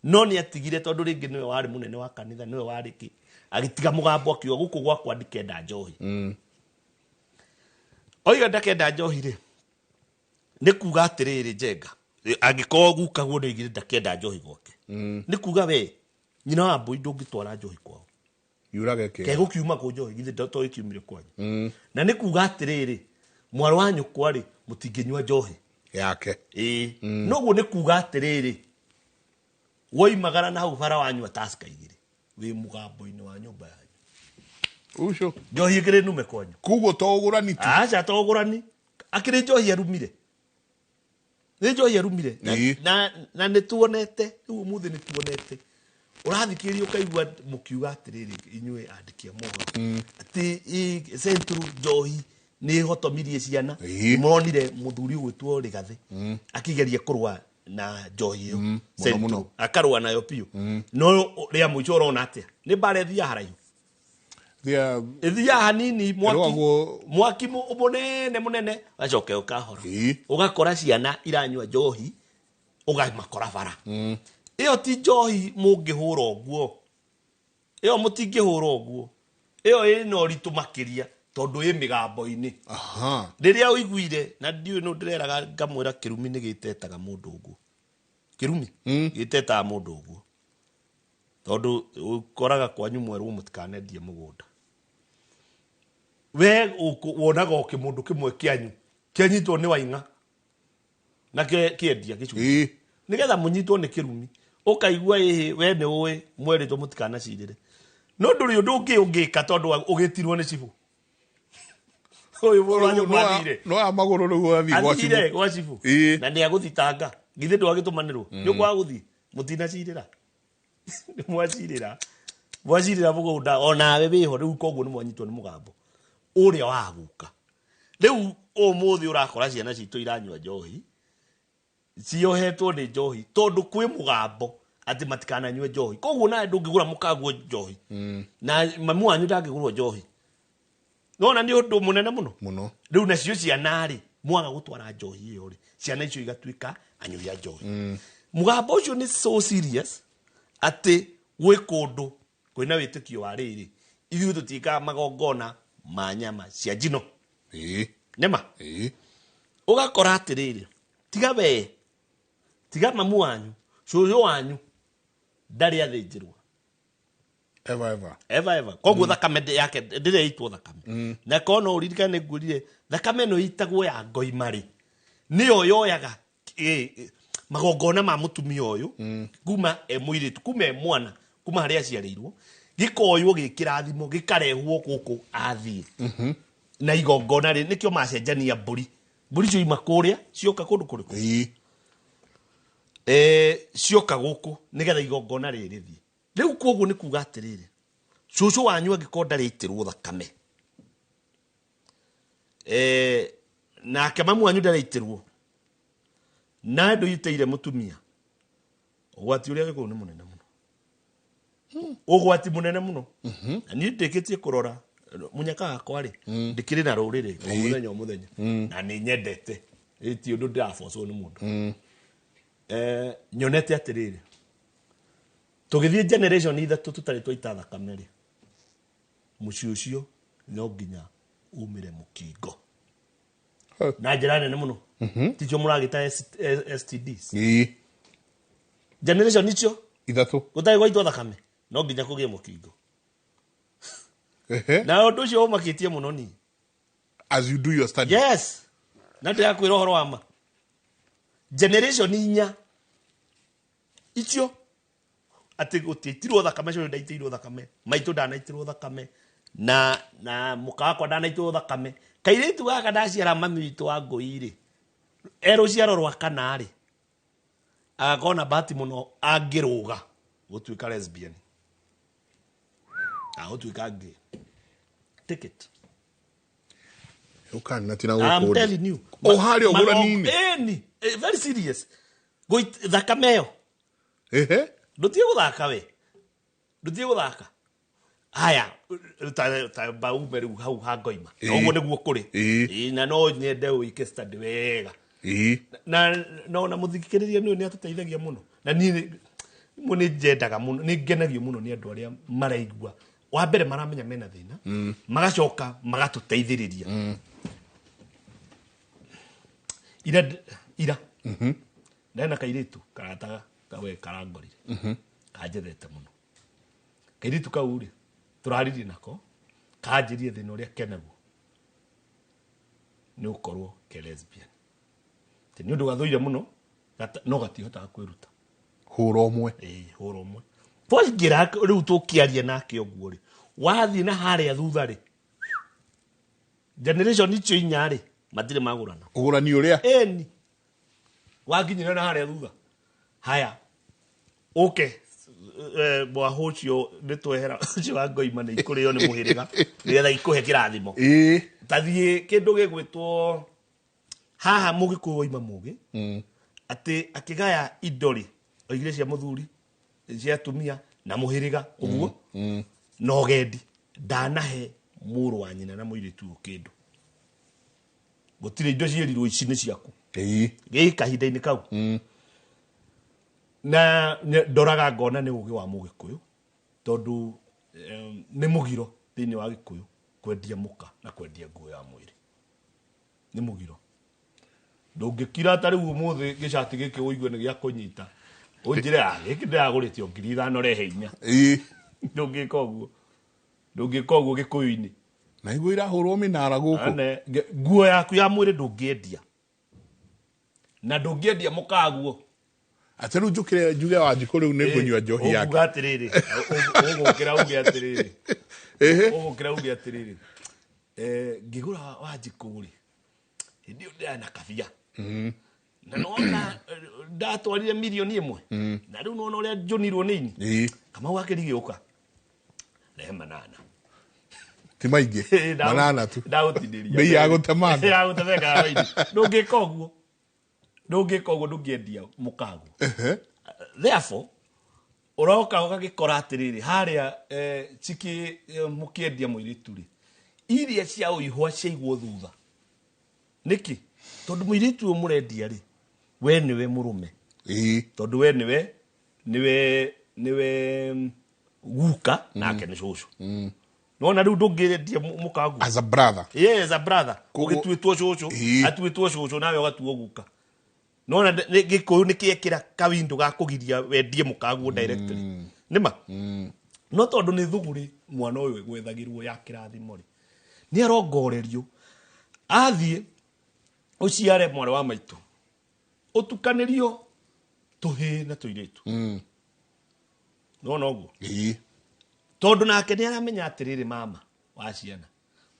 no ni atigire tondu ringi niwe wari munene wa kanitha niwe wari ki agitiga mugambo akiwa guku gwakwa ndikenda njohi oiga ndakenda njohi ri ni kuga atiriri njenga agiko gukaguo ni igire ndakenda njohi gwake ni kuga we nyina wa mbui ndungitwara njohi kwao yurage ke gukiuma ku njohi githe ndoto ikiumire kwanyu na ni kuga atiriri mwaro wa nyukwa ri mutinginywa njohi yake noguo ni kuga atiriri woimagara na hau bara wanyu ataska igire wi mugambo-ini wa nyumba yanyu ucio njohi igire nume kwanyu kuguo to Ũgũrani tu acha to Ũgũrani akiri njohi arumire ni njohi arumire na ni tuonete riu muthi ni tuonete urathikiria ukaigua mukiuga atiriri inyue andikia mohoro ati central njohi ni hotomirie ciana monire muthuri gwitwo Rigathi akigeria kurwa na njohi yo central akarwa nayo piu no ria muico urona atia ni bare thia haraihu thia hanini mwaki munene acoke ukahora ugakora ciana iranywa njohi ugamakora bara iyo ti njohi mungihura uguo iyo mutingihura uguo iyo ino ritu makiria tondu i migambo-ini riria uiguire na ndiu no ndireraga ngamwira kirumi ni gitetaga mundu uguo Kĩrumi gĩteta mũndũ ũguo tondũ ũkoraga kwanyu mwerũ mũtikanendie mũgũnda we wonaga mũndũ kĩmwe kĩanyu kĩanyitwo nĩ waing'a na kĩendia gĩcunjĩ nĩgetha mũnyitwo nĩ Kĩrumi ũkaigua we nĩ ũĩ mwerĩtwo mũtikanacirĩre no ndũrĩ ũndũ ũngĩka tondũ ũgĩtirwo nĩ cibũ ũyũ mũrwanyu mwathire no amagũrũ rĩu gwa cibũ na nĩ agũthitanga githĩ ndwagĩtũmanĩrwo nĩ ũkwaga gũthiĩ mũtinacirĩra mwacirĩra mũgũnda onawe wĩho rĩu koguo nĩ mwanyitwo nĩ mũgambo ũrĩa waguka rĩu ũmũthĩ ũrakora ciana citũ iranyua njohi ciohetwo nĩ njohi tondũ kwĩ mũgambo atĩ matikananyue njohi koguo nawe ndũngĩgũra mũkaguo njohi na mamu wanyu ndangĩgũrwo njohi nona nĩ ũndũ mũnene mũno rĩu nacio ciana rĩ mwaga gũtwara njohi ĩyo rĩ ciana icio igatuĩka anyui a njohi mũgambo ũcio nĩ so serious atĩ gwĩ kũndũ kwĩna wĩtĩkio wa rĩrĩ ithuĩ tũtiĩkaga magongona ma nyama cia njino nema ũgakora atĩrĩrĩ tiga mamu wanyu cũcũ wanyu ndarĩ athĩnjĩrwo ever koguo thakame yake ndĩreitwo thakame na kono ũririkane ngwĩrire thakame ĩno ĩitagwo ya ngoimarĩ nĩyo yoyaga magongona ma mũtumia ũyũ kuma mũirĩtu kuma mwana kuma harĩa aciarĩirwo gĩkoywo gĩkĩrathimo gĩkarehwo gũkũ athiĩ na igongona rĩ nĩkĩo macenjania mbũri cio ima kũrĩa cioka kũndũ kũrĩkũ cioka gũkũ nĩgetha igongona rĩrĩthiĩ rĩu koguo nĩ kuga atĩrĩrĩ cũcũ wanyu angĩkorwo ndarĩitĩrwo thakame nake mamu wanyu ndarĩitĩrwo na ndũitĩire mũtumia ũgwati ũrĩa wĩkũu nĩ mũnene mũno ũgwati mũnene mũno na niĩ ndĩkĩtie kũrora mũnyaka wakwa rĩ ndĩkĩrĩ na rũrĩrĩ o mũthenya na nĩ nyendete ti ũndũ ndĩrabocwo nĩ mũndũ nyonete atĩrĩrĩ tũgĩthiĩ generation ithatũ tũtarĩ twaita thakame rĩ mũciĩ ũcio no nginya umĩre mũkingo na njĩra nene mũno ticio mũragĩta STDs generation icio ithatũ gũtarĩ gwaitwo thakame no nginya kũgĩe mũkingo na ũndũ ũcio ũmakĩtie mũno ni as you do your study yes na ndĩrakwĩra ũhoro wa ma generation inya icio atĩ gũtiĩtirwo thakame cio ndaitĩirwo thakame maitũ ndanaitĩrwo thakame na mũka wakwa ndanaitĩrwo thakame kairĩtu gaka ndaciara mami witũ wa ngũi-rĩ rũciaro rwa kana rĩ agakorwo na bahati mũno angĩrũga gũtuĩka lesbian gũtuĩka gay ticket I'm telling you harĩa Ũgũrani-inĩ very serious thakame ĩyo ndũtige gũthaka haya ta baume rĩu hau ha ngoima ũguo nĩguo kũrĩ na no nyende ũike study wega na mũthikĩrĩria nĩwe nĩ atũteithagia mũno na niĩ nĩ njendaga mũno nĩ ngenagio mũno nĩ andũ arĩa maraigua wa mbere maramenya mena thĩna magacoka magatũteithĩrĩria ira ndena kairĩtu karataga kawe karangorire kanjethete mũno kairĩtu kau rĩ tũraririe nako kanjĩrie thĩna ũrĩa kenaguo nĩ gũkorwo ke lesbian nĩ ũndũ gathũire mũno no gatihotaga kwĩruta hũra ũmwe twaingĩra rĩu tũkĩaria nake ũguo rĩ wathiĩ na harĩa thutha rĩ generation icio inya rĩ matirĩ magũrana Ũgũrani ũrĩa eni wakinyira na harĩa thutha haya mwahũ ũcio nĩ twehera ũcio wa ngoima nĩ ikũrĩo nĩ mũhĩrĩga nĩgetha ikũhe kĩrathimo tathiĩ kĩndũ gĩgwĩtwo haha mũgĩkũyũ waima mũgĩ atĩ akĩgaya indo rĩ oigire cia mũthuri cia atumia na mũhĩrĩga ũguo na ũgendi ndanahe mũrũ wa nyina na mũirĩtu kĩndũ gũtirĩ indo ciĩrirwo ici nĩ ciaku gĩ kahinda-inĩ kau na ndoraga ngona nĩ ũgĩ wa mũgĩkũyũ tondũ nĩ mũgiro thĩinĩ wa gĩkũyũ kwendia mũka na kwendia nguo ya mwĩrĩ nĩ mũgiro ndũngĩkira ta rĩu ũmũthĩ gĩcati gĩkĩ ũigue nĩ gĩa kũnyita unjira giki ndagurite ngiri 5 rehe inya ndungika uguo gikuyu-ini na igå irahå minara gå nguo yaku ya mwĩrĩ ndũngĩendia na ndũngĩendia mũkaguo atä rä u njå kä re njuge wa njikå rä u nä ngå nyua njohi yake uga atä rä rä ũgå kä ra uge atä rä rä ũgå kä ra uge atä rä rä ngä gå ra wa njikå rä hä ndä ä yo ndä na kabia na nona ndatwarire milioni 1 na rä u nona å rä a njonirwo nä ini Kamau wa Kĩrigĩ å ka rehe manana ti maingĩ manana tu ndagũtindĩria bei ya gũtemanga ya gũtemanga raini ndũngĩka ũguo ndũngĩendia mũkaguo therefore ũroka ũgagĩkora atĩrĩrĩ harĩa chiki mũkĩendia mũirĩtu rĩ iria cia ũihwa ciaigwo thutha nĩkĩ tondũ mũirĩtu ũyũ mũrendia rĩ we nĩwe mũrũme tondũ we nĩwe guka nake nĩ cũcũ nona rĩu ndũngĩendia mũkaguo as a brother yes a brother ũgĩtuĩtwo cũcũ atuĩtwo cũcũ nawe ũgatuo guka nona gĩkũyũ nĩ kĩekĩra kawindo ga kũgiria wendie mũkaguo directly nĩma no tondũ nĩ thũgũrĩ mwana ũyũ gwethagĩrwo ya kĩrathimo rĩ nĩ arongorerio athiĩ ũciare mwana wa maitũ ũtukanĩrio tũhĩ na tũirĩtu nona ũguo tondũ nake nĩ aramenya atĩrĩrĩ mama wa ciana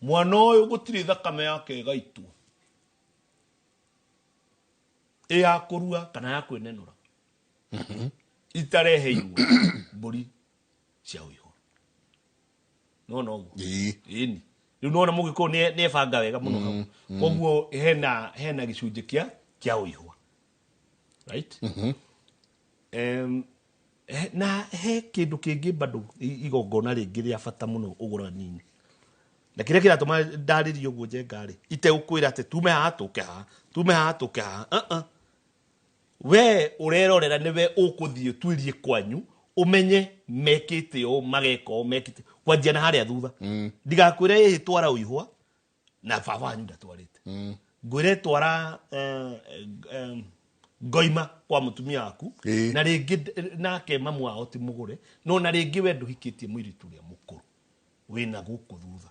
mwana ũyũ gũtirĩ thakame yake ĩgaitwo ya kũrua kana ya kwĩnenũra itareheirwo mbũri cia ũihũ nona ũguo ĩni rĩu nona mũgĩkũyũ nĩ ebanga wega mũno hau koguo hena gĩcunjĩ kĩa ũihwa right na he kĩndũ kĩngĩ bado igongona rĩngĩ rĩa bata mũno ũgũrani-inĩ na kĩrĩa kĩratũma ndarĩrie ũguo njengarĩ itegũkwĩra atĩ tume haha tũke haha we ũrerorera nĩwe ũkũthiĩ tuĩrie kwanyu ũmenye mekĩte ũũ mageka ũũ mekĩte kwanjia na harĩa thutha ndigakwĩre ĩhĩ twara ũihwa na baba wanyu ndatwarĩte ngwĩre twara ngoima kwa mũtumia waku na rĩngĩ nake mamu wao ti mũgũre no na rĩngĩ we ndũhikĩtie mũirĩtu ũrĩa mũkũrũ wĩna gũkũ thutha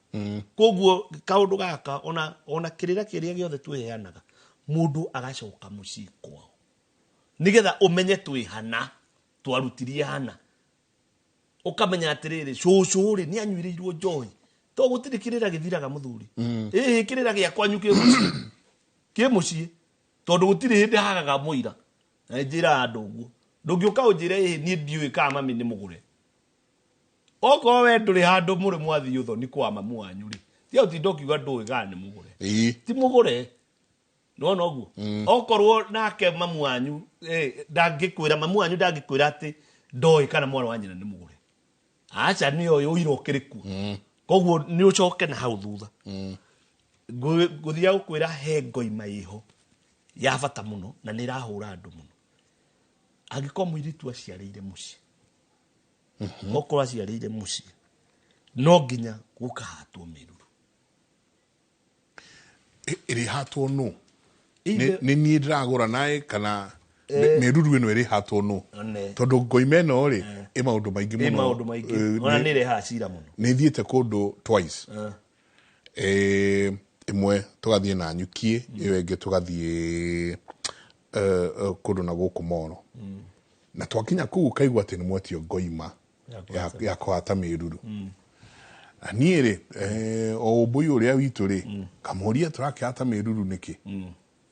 koguo kaũndũ gaka ona kĩrĩra kĩrĩa gĩothe twĩheanaga mũndũ agacoka mũciĩ kwao nĩgetha ũmenye twĩhana twarutirie hana ũkamenya atĩrĩrĩ cũcũ rĩ nĩ anyuĩrĩirwo njohi to gũtirĩ kĩrĩra gĩthiraga mũthuri ĩhĩ kĩrĩra gĩa kwanyu kĩ mũciĩ tondũ gũtirĩ hĩndĩ hagaga mũira na njĩra andũ ũguo ndũngĩũka ũnjĩre ĩhĩ niĩ ndiũĩ kana mami nĩ mũgũre okorwo we ndũrĩ handũ mũrĩ mwathiĩ ũthoni kwa mamu wanyu rĩ tiga ũtinda ũkiuga ndũĩ kana nĩ mũgũre ti mũgũre nona ũguo okorwo nake mamu wanyu ndangĩkwĩra mamu wanyu ndangĩkwĩra atĩ ndoĩ kana mwana wa nyina nĩ mũgũre aca nĩ ũyũ ũira ũkĩrĩku koguo nĩ ũcoke na hau thutha ngũthiga gũkwĩra he ngoima ĩho ya bata mũno na nĩ ĩrahũra andũ mũno angĩkorwo mũirĩtu aciarĩire mũciĩ okorwo aciarĩire mũciĩ no nginya gũkahatwo mĩruru ĩrĩhatwo nũ nĩ niĩ ndĩragũra naĩ kana mĩruru ĩno ĩrĩhatwo nũ tondũ ngoima ĩno rĩ ĩ maũndũ maingĩ mũno ona nĩ ĩrehaga cira mũno nĩ thiĩte kũndũ twice ĩmwe tũgathiĩ na nyukie ĩyo ĩngĩ tũgathiĩ kũndũ na gũkũ Moro na twakinya kũu kaigua atĩ nĩ mwetio ngoima ya kũhata mĩruru na niĩ rĩ o ũmbũi ũrĩa witũ rĩ kamũria tũrakĩhata mĩruru nĩkĩ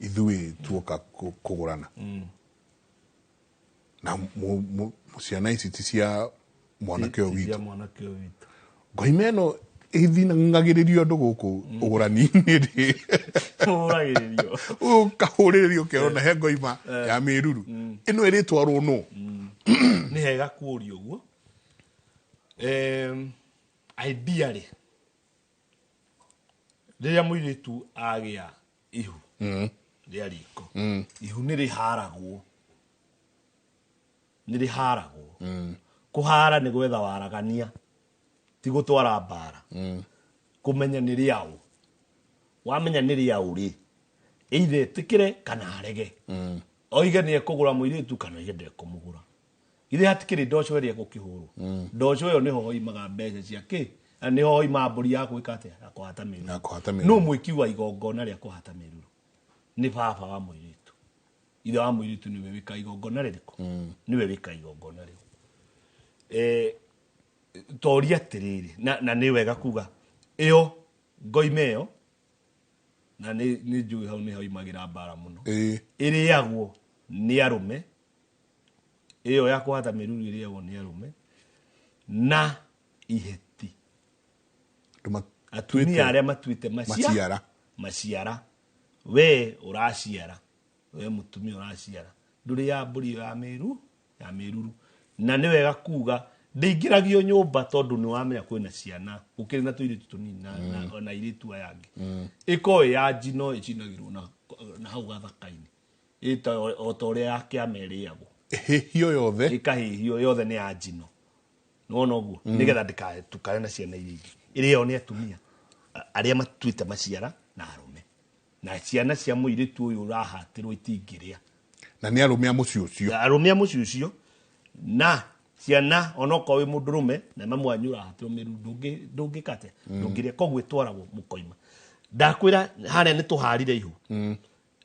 ithuĩ tuoka kũgũrana na ciana ici ti cia mwanake ũyũ witũ ngoima ĩno ĩthinangagĩrĩrio andũ gũkũ ũgũrani-inĩ rĩ ũkahũrĩrĩrio ũkerona he ngoima ya mĩruru ĩno ĩrĩtwarwo nũ nĩ hega kũũria ũguo ideally rĩrĩa mũirĩtu agĩa ihu rĩa riko ihu nĩ rĩharagwo kũhara nĩ gwetha waragania ti gũtwara mbara kũmenya nĩ rĩaũ wamenya nĩ rĩaũ rĩ either ĩtĩkĩre kana arege oige nĩ ekũgũra mũirĩtu kana oige ndekũmũgũra ithe hatikiri ndoco iria gukihurwo ndoco iyo niho imaga mbeca ciake niho ima mburi ya gwika atia ya kuhata miruru no mwiki wa igongona ria kuhata miruru ni baba wa muiritu ithe wa muiritu niwe wika igongona ririko niwe wika igongona riu toria tiriri na ni wega kuga iyo ngoimeyo na ni njui hau ni hau imagira mbara muno iriagwo ni arume iyo ya kuhata miruru iriagwo ni arume na iheti atumia aria matuite maciara we uraciara we mutumia uraciara nduri ya mburi ya miruru na ni wega kuga ndingiragio nyumba tondu ni wamenya kwina ciana ukiri na tuiritu tunini na iritu ayangi iko ya njino icinagirwo na hau gathakaini ita otoria yake ameriagwo hihio yothe ikahihio yothe ni ya njino no guo nigetha ndikae tukare na ciana iria irio ni atumia aria matuite maciara na arume na ciana cia muiritu uyu urahatirwo itingiria na ni arumia mucio ucio na ciana onoko wi mundurume na mamwanyu rahatirwo miru ndungikate ndungiria kogwe twaragwo mukoima ndakwira haria ni tuharire ihu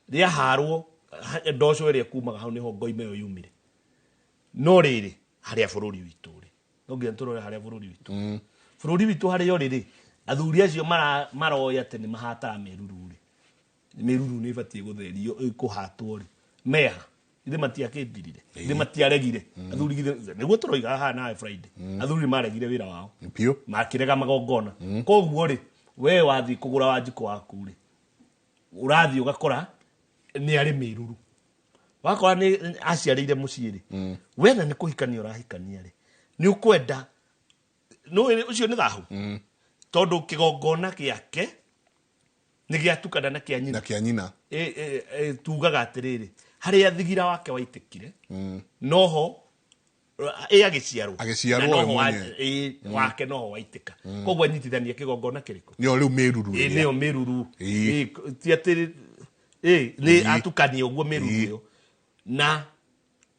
ria harwo ndoco iria kumaga hau niho ngoime yo yumire no riri haria bururi witu ri nonginya turore haria bururi witu haria riri athuri acio maroya tene mahata miruru ni batie gutherio ikuhatwo ri meha ithe matiakithirire ithe matiaregire athuri niguo turoiga haha na Friday athuri maregire wira wao pio makirega magongona koguo ri we wathi kugura wanjiko waku ri urathi ugakora ni ari miruru wakora ni aciarire muciiri wena ni kuhikania urahikania ri ni ukwenda no ucio ni thahu tondu kigongona giake ni giatukana na kia nyina tugaga atiriri haria thigira wake waitikire noho agiciarwo noho wake noho waitika kogwa nyitithania kigongona kiriko nio riu miruru nio miruru ti atiri ni atukania uguo miruru yo na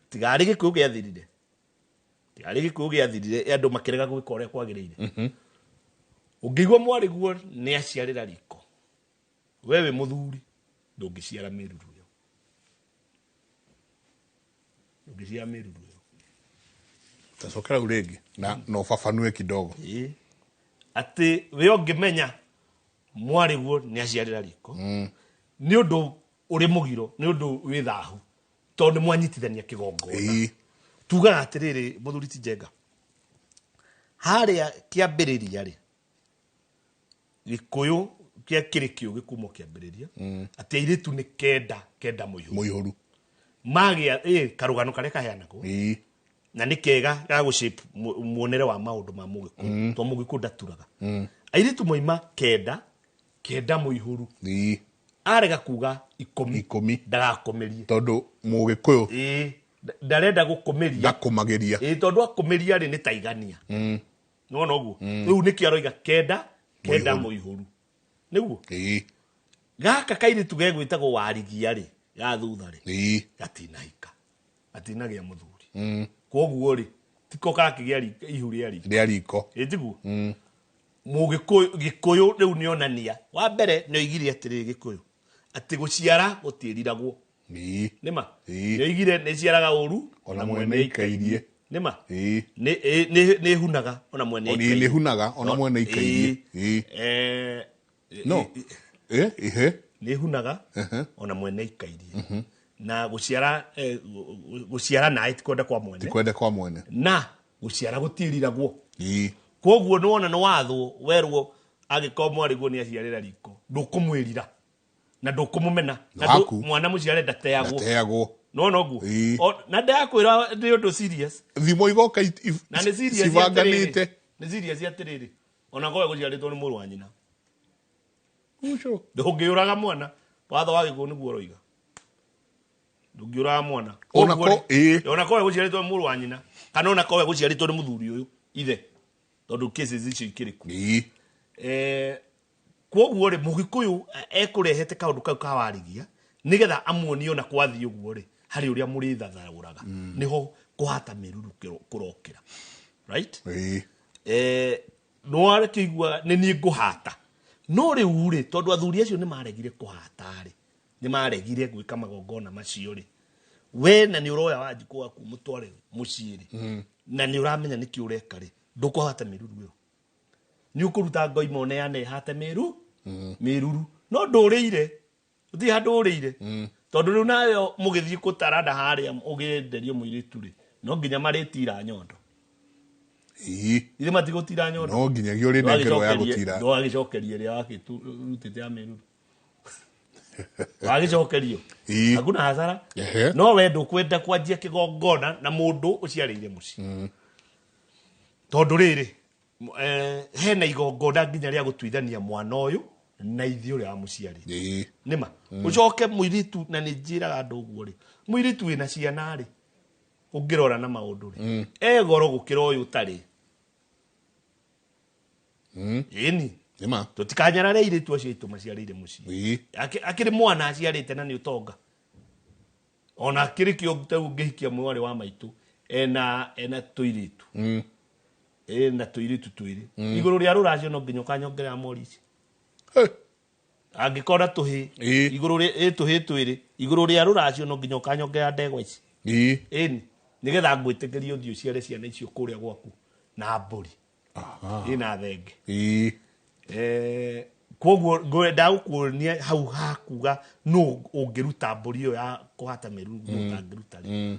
tigari gikuyu giathirire andu makirega gwika uria kwagirire ungigwa mwari guo ni aciarira riko wewe muthuri ndungiciara miruru yo ndungiciara miruru yo tasokera uregi na no fafanue kidogo ati we ongimenya mwari guo ni aciarira riko ni undu uri mugiro ni undu wi thahu tondu mwanyitithania kigongona tugaga atiriri muthuri ti njenga haria kiambiriria ri gikuyu kia kirikio gikumo kiambiriria ati iritu ni kenda muihuru magia karugano karia kaheanagwo na ni kega ga gushape muonere wa maundu ma mugikuyu to mugikuyu ndaturaga airitu moima kenda muihuru arega kuga 10 ndagakomerie tondu mugikuyu ndarenda gukomeria ndakumagiria tondu akomeria ri ni taigania no guo riu ni kiaroiga kenda muihuru niguo gaka kairitu gegwitagwo warigia ri ya thutha ri gatinagia muthuri koguo ri tiko kakigia ihu ria riko tiguo mugikuyu riu ni onania wa mbere ni oigire atiri gikuyu ati guciara gutiriragwo nima yoigire ni ciaraga uru ona mwene ikairie nima ni hunaga ona mwene ikairie ni hunaga ona mwene ikairie no ni hunaga ona mwene ikairie na guciara na itikwenda kwa mwene na guciara gutiriragwo koguo ni wona ni watho werwo agikoo mwari guo ni aciarira riko ndukumwirira na ndukumumena na mwana muciare ndateagwo no guo na ndakwira ndi undu serious thimo igoka na ni serious civanganite ni serious atiriri ona goe guciaritwo ni muru wa nyina ucio ndungiuraga mwana watho wa gikuyu niguo roiga ndungiuraga mwana ona goe guciaritwo ni muru wa nyina kana ona goe guciaritwo ni muthuri uyu ithe tondu cases icio ikiriku koguo ri mugikuyu ekurehete kaundu kau kawarigia nigetha amuonio na kwathi uguo ri hari uria muri thathauraga niho kũhata mĩruru kũrokĩra, right? no arekĩigua nĩ niĩ ngũhata no rĩu rĩ tondũ athuri acio nĩ maregire kũhata rĩ nĩ maregire gwĩka magongona macio rĩ we na nĩ ũroya Wanjikũ waku mũtware mũciĩ rĩ na nĩ ũramenya nĩkĩ ũreka rĩ ndũkũhata mĩruru ĩyo nĩ ũkũruta ngoima ũneane ĩhate mĩruru no ndũrĩire ũthiĩ handũ ũrĩire tondũ rĩu nayo mũgĩthiĩ kũtaranda harĩa ũgĩenderio mũirĩtu rĩ no nginya marĩtira nyondo ithe matigũtira nyondo no nginyagia ũrĩ nengerwo ya gũtira no agĩcokerie rĩa wakĩrutĩte ya mĩruru agĩcokerio hakuna hasara no we ndũkwenda kwanjia kĩgongona na mũndũ ũciarĩire mũciĩ tondũ rĩrĩ hena igongona nginya rĩa gũtuithania mwana ũyũ na ithe ũrĩa wamũciarĩire nĩma ũcoke mũirĩtu na nĩ njĩraga andũ ũguo rĩ mũirĩtu wĩna ciana rĩ ũngĩrora na maũndũ rĩ egoro gũkĩra ũyũ ũtarĩ ĩni nĩma tũtikanyarare airĩtu acio aitũ maciarĩire mũciĩ akĩrĩ mwana aciarĩte na nĩ ũtonga ona akĩrĩ kĩo ũngĩhikia mwarĩ wa maitũ ena tũirĩtu ena tũirĩtu twĩrĩ igũrũ rĩa rũracio no nginya ũkanyongerera morisi angĩkora tũhĩ igũrũ tũhĩ twĩrĩ igũrũ rĩa rũracio no nginya ũkanyongerera ndegwa ici ĩni nĩgetha ngwĩtĩkĩrie ũthiĩ ũciare ciana icio kũrĩa gwaku na mbũri ĩna thenge koguo ngwenda gũkuonia hau hakuga no ũngĩruta mbũri ĩyo ya kũhata mĩruru no ũtangĩruta rĩ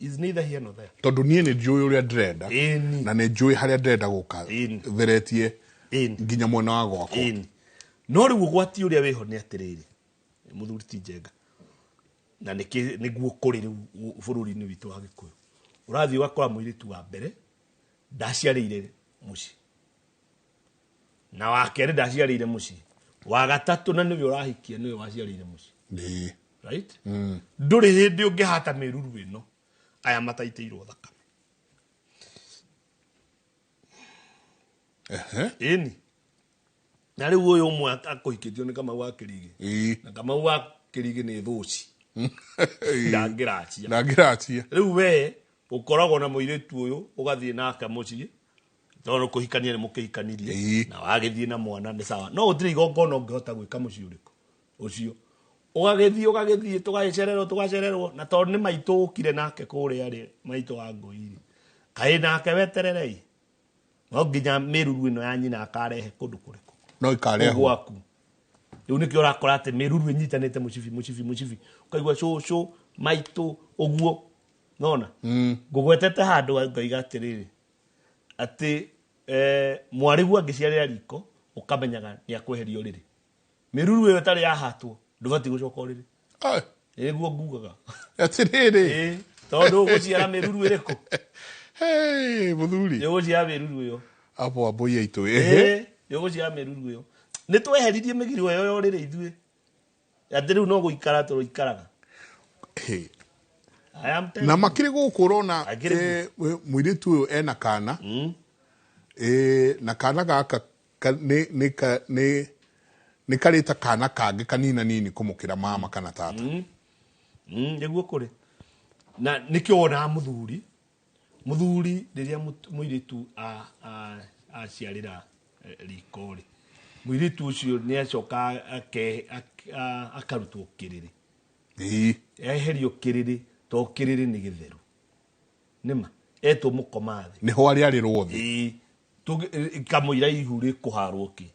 is neither here nor there tondũ niĩ nĩ njũĩ ũrĩa ndĩrenda na nĩ njũĩ harĩa ndĩrenda gũka theretie nginya mwena wa gwakwa no rĩu ũgwati ũrĩa wĩho nĩ atĩrĩrĩ mũthuri ti njenga na nĩguo kũrĩ rĩu bũrũri-inĩ witũ wa Gĩkũyũ ũrathiĩ ũgakora mũirĩtu wa mbere ndaciarĩire mũciĩ na wa kerĩ ndaciarĩire mũciĩ wa gatatũ na nĩwe ũrahikia nĩwe waciarĩire mũciĩ right ndũrĩ hĩndĩ ũngĩhata mĩruru ĩno aya mataitĩirwo thakame ĩni na rĩu ũyũ ũmwe akũhikĩtio nĩ Kamau wa Kĩrigĩ na Kamau wa Kĩrigĩ nĩ thũci ndangĩracia rĩu we ũkoragwo na mũirĩtu ũyũ ũgathiĩ nake mũciĩ tondũ kũhikania nĩ mũkĩhikanirie na wagĩthiĩ na mwana nĩ sawa no gũtirĩ igongona ũngĩhota gwĩka mũciĩ ũrĩkũ ũcio ũgagĩthiĩ tũgacererwo na tondũ nĩ maitũ ũkire nake kũrĩa rĩ maitũ wa ngũi kaĩ nake wetererei no nginya mĩruru ĩno ya nyina akarehe kũndũ kũrĩkũ no ikarehe gwaku rĩu nĩkĩo ũrakora atĩ mĩruru ĩnyitanĩte mũcibi ũkaigua cũcũ maitũ ũguo nona ngũgwetete handũ ngaiga atĩrĩrĩ atĩ mwarĩgu angĩciarĩra riko ũkamenyaga nĩ akweherio rĩrĩ mĩruru ĩyo ĩtarĩ yahatwo ndũbatiĩ gũcoka ũrĩrĩ nĩguo ngugaga atĩrĩrĩ tondũ ũgũciara mĩruru ĩrĩkũ mũthuri ũgũciara mĩruru ĩyo hapo amboi aitũ ũgũciara mĩruru ĩyo nĩ tweheririe mĩgiro ĩyo yorĩrĩ ithuĩ atĩ rĩu no gũikara tũikaraga na makĩrĩ gũkũ ũrona mũirĩtu ũyũ ena kana na kana gaka nĩ karĩta kana kangĩ kanina nini kũmũkĩra mama kana tata nĩguo kũrĩ na nĩkĩo wonaga mũthuri rĩrĩa mũirĩtu aciarĩra riko rĩ mũirĩtu ũcio nĩ acoka akarutwo kĩrĩrĩ eherio kĩrĩrĩ to kĩrĩrĩ nĩ gĩtheru nĩma etwo mũkomathi nĩho arĩarĩrwo thĩ kamũira ihu rĩkũharwo kĩ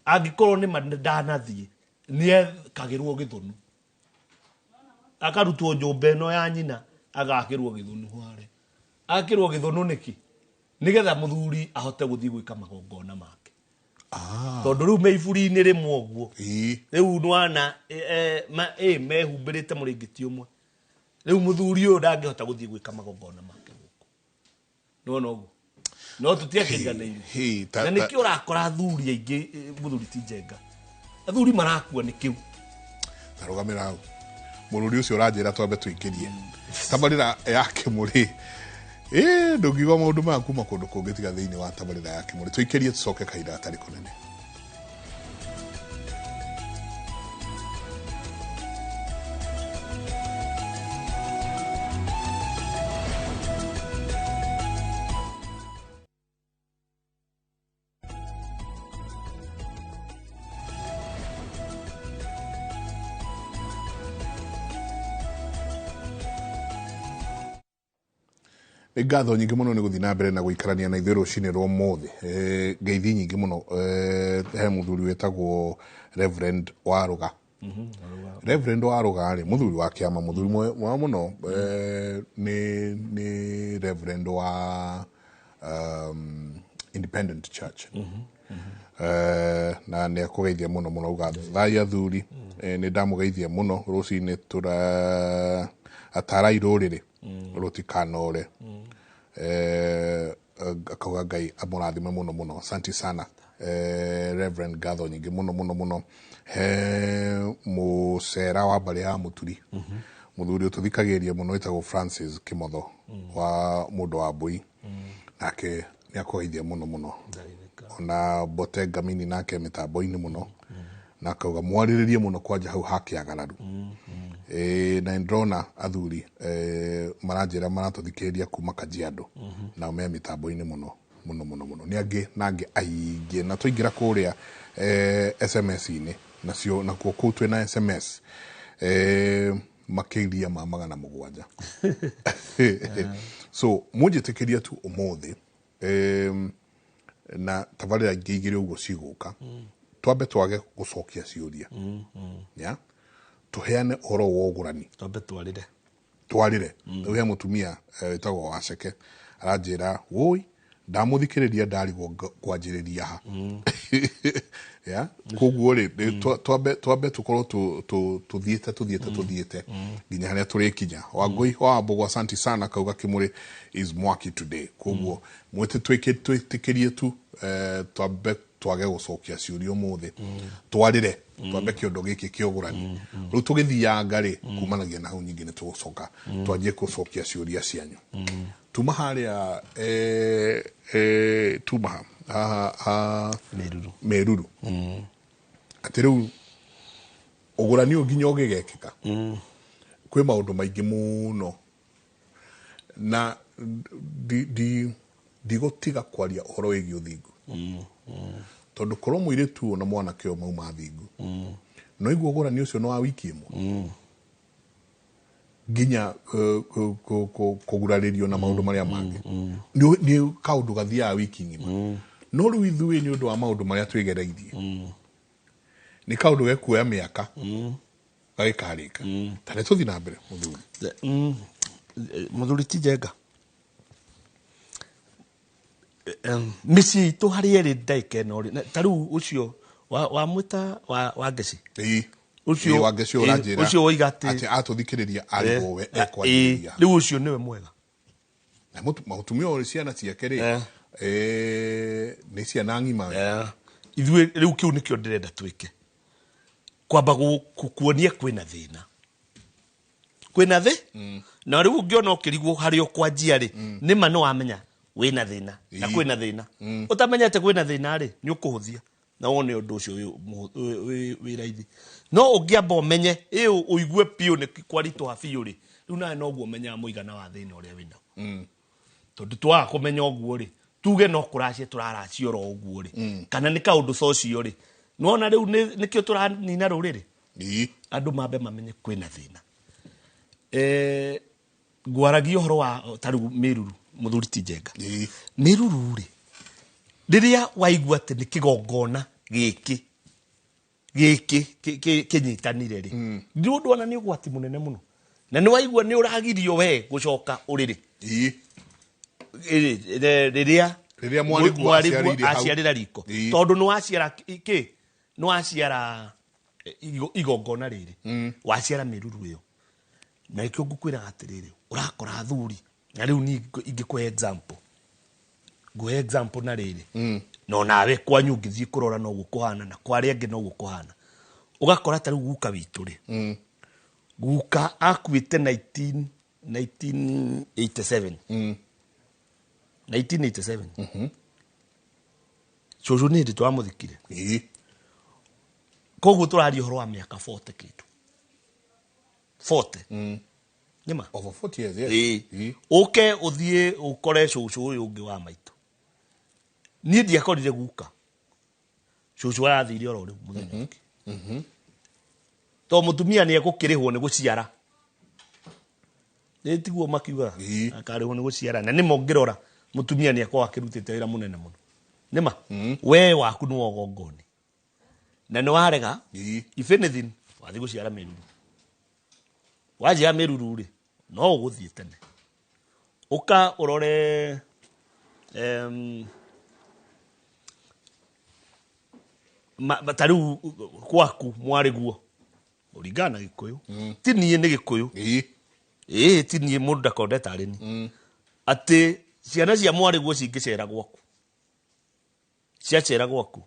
angĩkorwo nĩma ndanathiĩ nĩekagĩrwo gĩthũnũ akarutwo nyũmba ĩno ya nyina agakĩrwo gĩthũnũ hware akĩrwo gĩthũnũ nĩkĩ nĩgetha mũthuri ahote gũthiĩ gwĩka magongona make tondũ rĩu meiburi-inĩ rĩmwe ũguo rĩu nwana mehumbĩrĩte mũrĩngĩti ũmwe rĩu mũthuri ũyũ ndangĩhota gũthiĩ gwĩka magongona make gũkũ nona ũguo no tũtiakĩiganĩire na nĩkĩo ũrakora athuri aingĩ mũthuri ti njenga athuri marakua nĩ kĩu tarũgamĩra hau mũrũri ũcio ũranjĩra twambe tũingĩrie tabarĩra ya Kĩmũrĩ ndũngiuga maũndũ maya kuma kũndũ kũngĩ tiga thĩinĩ wa tabarĩra ya Kĩmũrĩ tũikĩrie tũcoke kahinda gatarĩ kũnene nĩ ngatho nyingĩ mũno nĩ gũthiĩ na mbere na gũikarania na ithuĩ rũcinĩ rwa ũmũthĩ ngeithi nyingĩ mũno he mũthuri wĩtagwo Reverend Warũga. Reverend Warũga rĩ mũthuri wa kĩama mũthuri mwega mũno nĩ Reverend wa Independent Church na nĩ akũgeithia mũno mũno uga thai athuri nĩ ndamũgeithia mũno rũcinĩ atara irũrĩrĩ rũtikanore akauga Ngai amũrathime mũno mũno. Asante sana Reverend ngatho nyingĩ mũno mũno mũno he mũcera wa mbarĩ ya mũturi mũthuri ũtũthikagĩrĩria mũno wĩtagwo Francis Kĩmotho wa mũndũ wa Mbui nake nĩ akũgeithia mũno mũno ona Bote Ngamini nake mĩtambo-inĩ mũno na akauga mwarĩrĩrie mũno kwanja hau hakĩagararu na ndrona athuri maranjĩra maratũthikĩrĩria kuma Kajiado na me mĩtambo-inĩ mũno mũno mũno mũno nĩ angĩ na angĩ aingĩ na tũingĩra kũrĩa SMS-inĩ nacio nakuo kũu twĩna SMS makĩria ma 700 so mũnjĩtĩkĩria tu ũmũthĩ na tabarĩra ingĩ igĩrĩ ũguo cigũka twambe twage gũcokia ciũria ya tuheane ũhoro wa ũgũrani twambe twarĩre rĩu he mũtumia wĩtagwo Waceke aranjĩra woi ndamũthikĩrĩria ndarigwo kwanjĩrĩria ha ya koguo rĩ twambe tukorwo tuthiĩte nginya harĩa tũrĩkinya Wangũi wa Mbogo asante sana kauga Kĩmũrĩ is mwaki today koguo mwĩtĩ twĩtĩkĩrie tu twambe twage gũcokia ciũria ũmũthĩ twarĩre twambe kĩondo gĩkĩ kĩa ũgũrani rĩu tũgĩthianga rĩ kumanagia na hau nyingĩ nĩ tũgũcoka twanjie gũcokia ciũria cianyu tuma harĩa tuma Meruru atĩ rĩu ũgũrani nginya ũgĩgekĩka kwĩ maũndũ maingĩ mũno na ndigũtiga kwaria ũhoro wĩgiĩ ũthingu tondũ korwo mũirĩtu na mwanake ũyũ mauma thingu no igua ũgũrani ũcio nĩ wa wiki ĩmwe nginya kũgurarĩrio na maũndũ marĩa mangĩ nĩ kaũndũ gathiaga wiki ng'ima no rĩu ithuĩ nĩ ũndũ wa maũndũ marĩa twĩgereirie nĩ kaũndũ gekuoya mĩaka gagĩkarĩka ta nĩ tũthiĩ na mbere mũthuri ti njenga mĩciĩ itũ harĩa ĩrĩ ndagĩka ĩno ta rĩu ũcio wamwĩta wa Ngeci ũcio wa Ngeci ũranjĩra ũcio woiga atĩ atũthikĩrĩria arĩho we ekwanjĩrĩria rĩu ũcio nĩwe mwega na mũtumia ũrĩ ciana ciake rĩ nĩ ciana ng'ima ithuĩ rĩu kĩu nĩkĩo ndĩrenda twĩke kwamba kuonia kwĩna thĩ na rĩu ũngĩona ũkĩrigwo harĩa ũkwanjia rĩ nĩma no wamenya wĩna thĩna na kwĩna thĩna ũtamenyete kwĩna thĩna rĩ nĩ ũkũhũthia na wone ũndũ ũcio wĩ raithi no ũngĩamba ũmenye ũigue piũ nĩ kwaritũha biũ rĩ rĩu nawe noguo ũmenyaga mũigana wa thĩna ũrĩa wĩnaguo tondũ twaga kũmenya ũguo rĩ tuge no kũracia tũraracia oro ũguo rĩ kana nĩ kaũndũ socio rĩ nona rĩu nĩkĩo tũranina rũrĩrĩ andũ mambe mamenye kwĩna thĩna ngwaragia ũhoro wa tarĩu Meruru mũthuri ti njenga Meruru rĩ rĩrĩa waigua atĩ nĩ kĩgongona gĩkĩ kĩnyitanire rĩ nĩ ũndũ ona nĩ ũgwati mũnene mũno na nĩ waigua nĩ ũragirio we gũcoka ũrĩrĩ rĩrĩa mwarimũ aciarĩra riko tondũ nĩ waciara nĩ waciara igongona rĩrĩ waciara Meruru ĩyo na ikio ngũkwĩraga atĩrĩrĩ ũrakora athuri na rĩu ni ingĩkũhe example na rĩrĩ no nawe kwanyu ngĩthiĩ kũrora no gũkũhana na kwarĩa angĩ no gũkũhana ũgakora ta rĩu guka witũ rĩ guka akuĩte 1987 cũcũ nĩ hĩndĩ twamũthikire koguo tũraria ũhoro wa mĩaka 40 kĩndũ 40 nĩma over 40 years yes ũke ũthiĩ ũkore cũcũ ũyũ ũngĩ wa maitũ niĩ ndiakorire guka cũcũ arathire oro rĩu mũthenya ũngĩ to mũtumia nĩ egũkĩrĩhwo nĩ gũciara nĩ tiguo makiuga akarĩhwo nĩ gũciara na nĩ mongĩrora mũtumia nĩ akorwo akĩrutĩte wĩra mũnene mũno nĩma we waku nĩ wogongoni na nĩ warega if anything wathi gũciara mĩruru wajia mĩruru rĩ no ũgũthiĩ tene ũka ũrore tariu kwaku mwarĩ guo ũringana na Gĩkũyũ ti niĩ nĩ Gĩkũyũ ti niĩ mũndũ ndakondeta arĩ ni atĩ ciana cia mwarĩ guo cingĩcera gwaku ciacera gwaku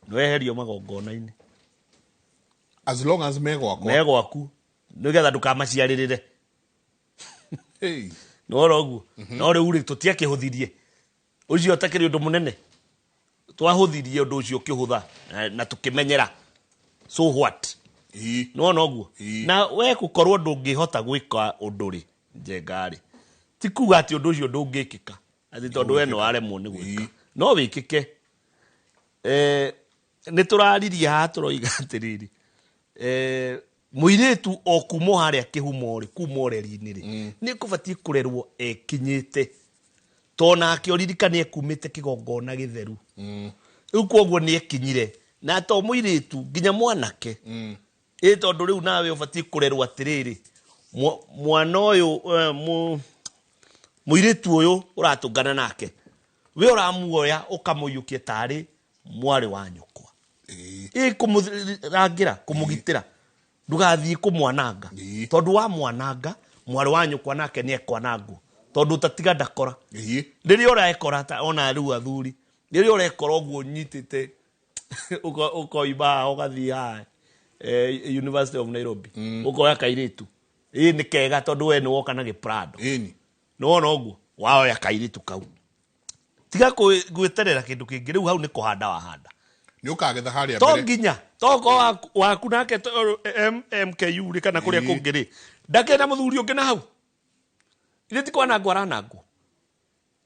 nĩweherio magongona-inĩ as long as megwaku nĩgetha ndũkamaciarĩrĩre nora ũguo no rĩu rĩ tũtiakĩhũthirie ũcio ũtakĩrĩ ũndũ mũnene twahũthirie ũndũ ũcio ũkĩhũtha na tũkĩmenyera so what nona ũguo na we gũkorwo ndũngĩhota gwĩka ũndũ rĩ njenga rĩ ti kuga atĩ ũndũ ũcio ndũngĩkĩka atĩ tondũ we nĩwaremwo nĩ gwĩka no wĩkĩke nĩ tũraririe haha tũroiga atĩrĩrĩ mũirĩtu o kuma harĩa kĩhumo rĩ kuma ũreri-inĩ rĩ nĩ kũbatiĩ kũrerwo ekinyĩte tonake ũririkane ekumĩte kĩgongona gĩtheru rĩu koguo nĩ ekinyire na to mũirĩtu nginya mwanake tondũ rĩu nawe ũbatiĩ kũrerwo atĩrĩrĩ mwana ũyũ mũirĩtu ũyũ ũratũngana nake we ũramuoya ũkamũiyũkia tarĩ mwarĩ wa nyũkwa kũmũrangĩra kũmũgitĩra ndũgathiĩ kũmwananga tondũ wa mwananga mwarĩ wa nyũkwa nake nĩ ekwanangwo tondũ ũtatiga ndakora rĩrĩa ũrekora ona rĩu athuri rĩrĩa ũrekora ũguo nyitĩte ũkoimba ũgathiĩ haha University of Nairobi ũkoya kairĩtu nĩ kega tondũ we nĩ woka na gĩprado nĩwona ũguo waoya kairĩtu kau tiga gwĩterera kĩndũ kĩngĩ rĩu hau nĩ kũhanda wahanda nĩ ũkagetha harĩa mbere to nginya toko waku nake MKU rĩ kana kũrĩa kũngĩ rĩ ndakena mũthuri ũngĩ na hau irĩ ti kwanangwo aranangwo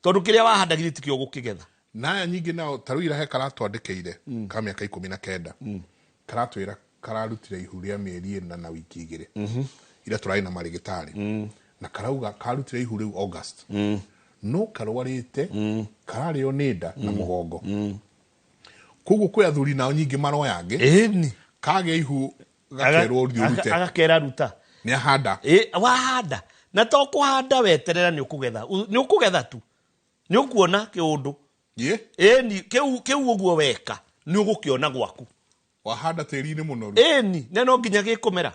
tondũ kĩrĩa wahandagire tikĩo gũkĩgetha naya nyingĩ nao tarũ irahe karatwandĩkĩire ka mĩaka 19 karatwĩra kararutire ihu rĩa mĩeri 4 na wiki 2 ira tũrarĩ na marĩgĩtarĩ na karauga karutire ihu rĩu August no karwarĩte kararĩo nĩ nda na mũgongo koguo kwĩ athuri nao nyingĩ maroyange kagĩa ihu gakerwo rute agakera ruta nĩ ahanda wahanda na to kũhanda weterera nĩ ũkũgetha tu nĩ ũkuona kĩũndũ kĩu ũguo weka nĩ ũgũkĩona gwaku wahanda tĩri-inĩ mũnoru na no nginya gĩkũmera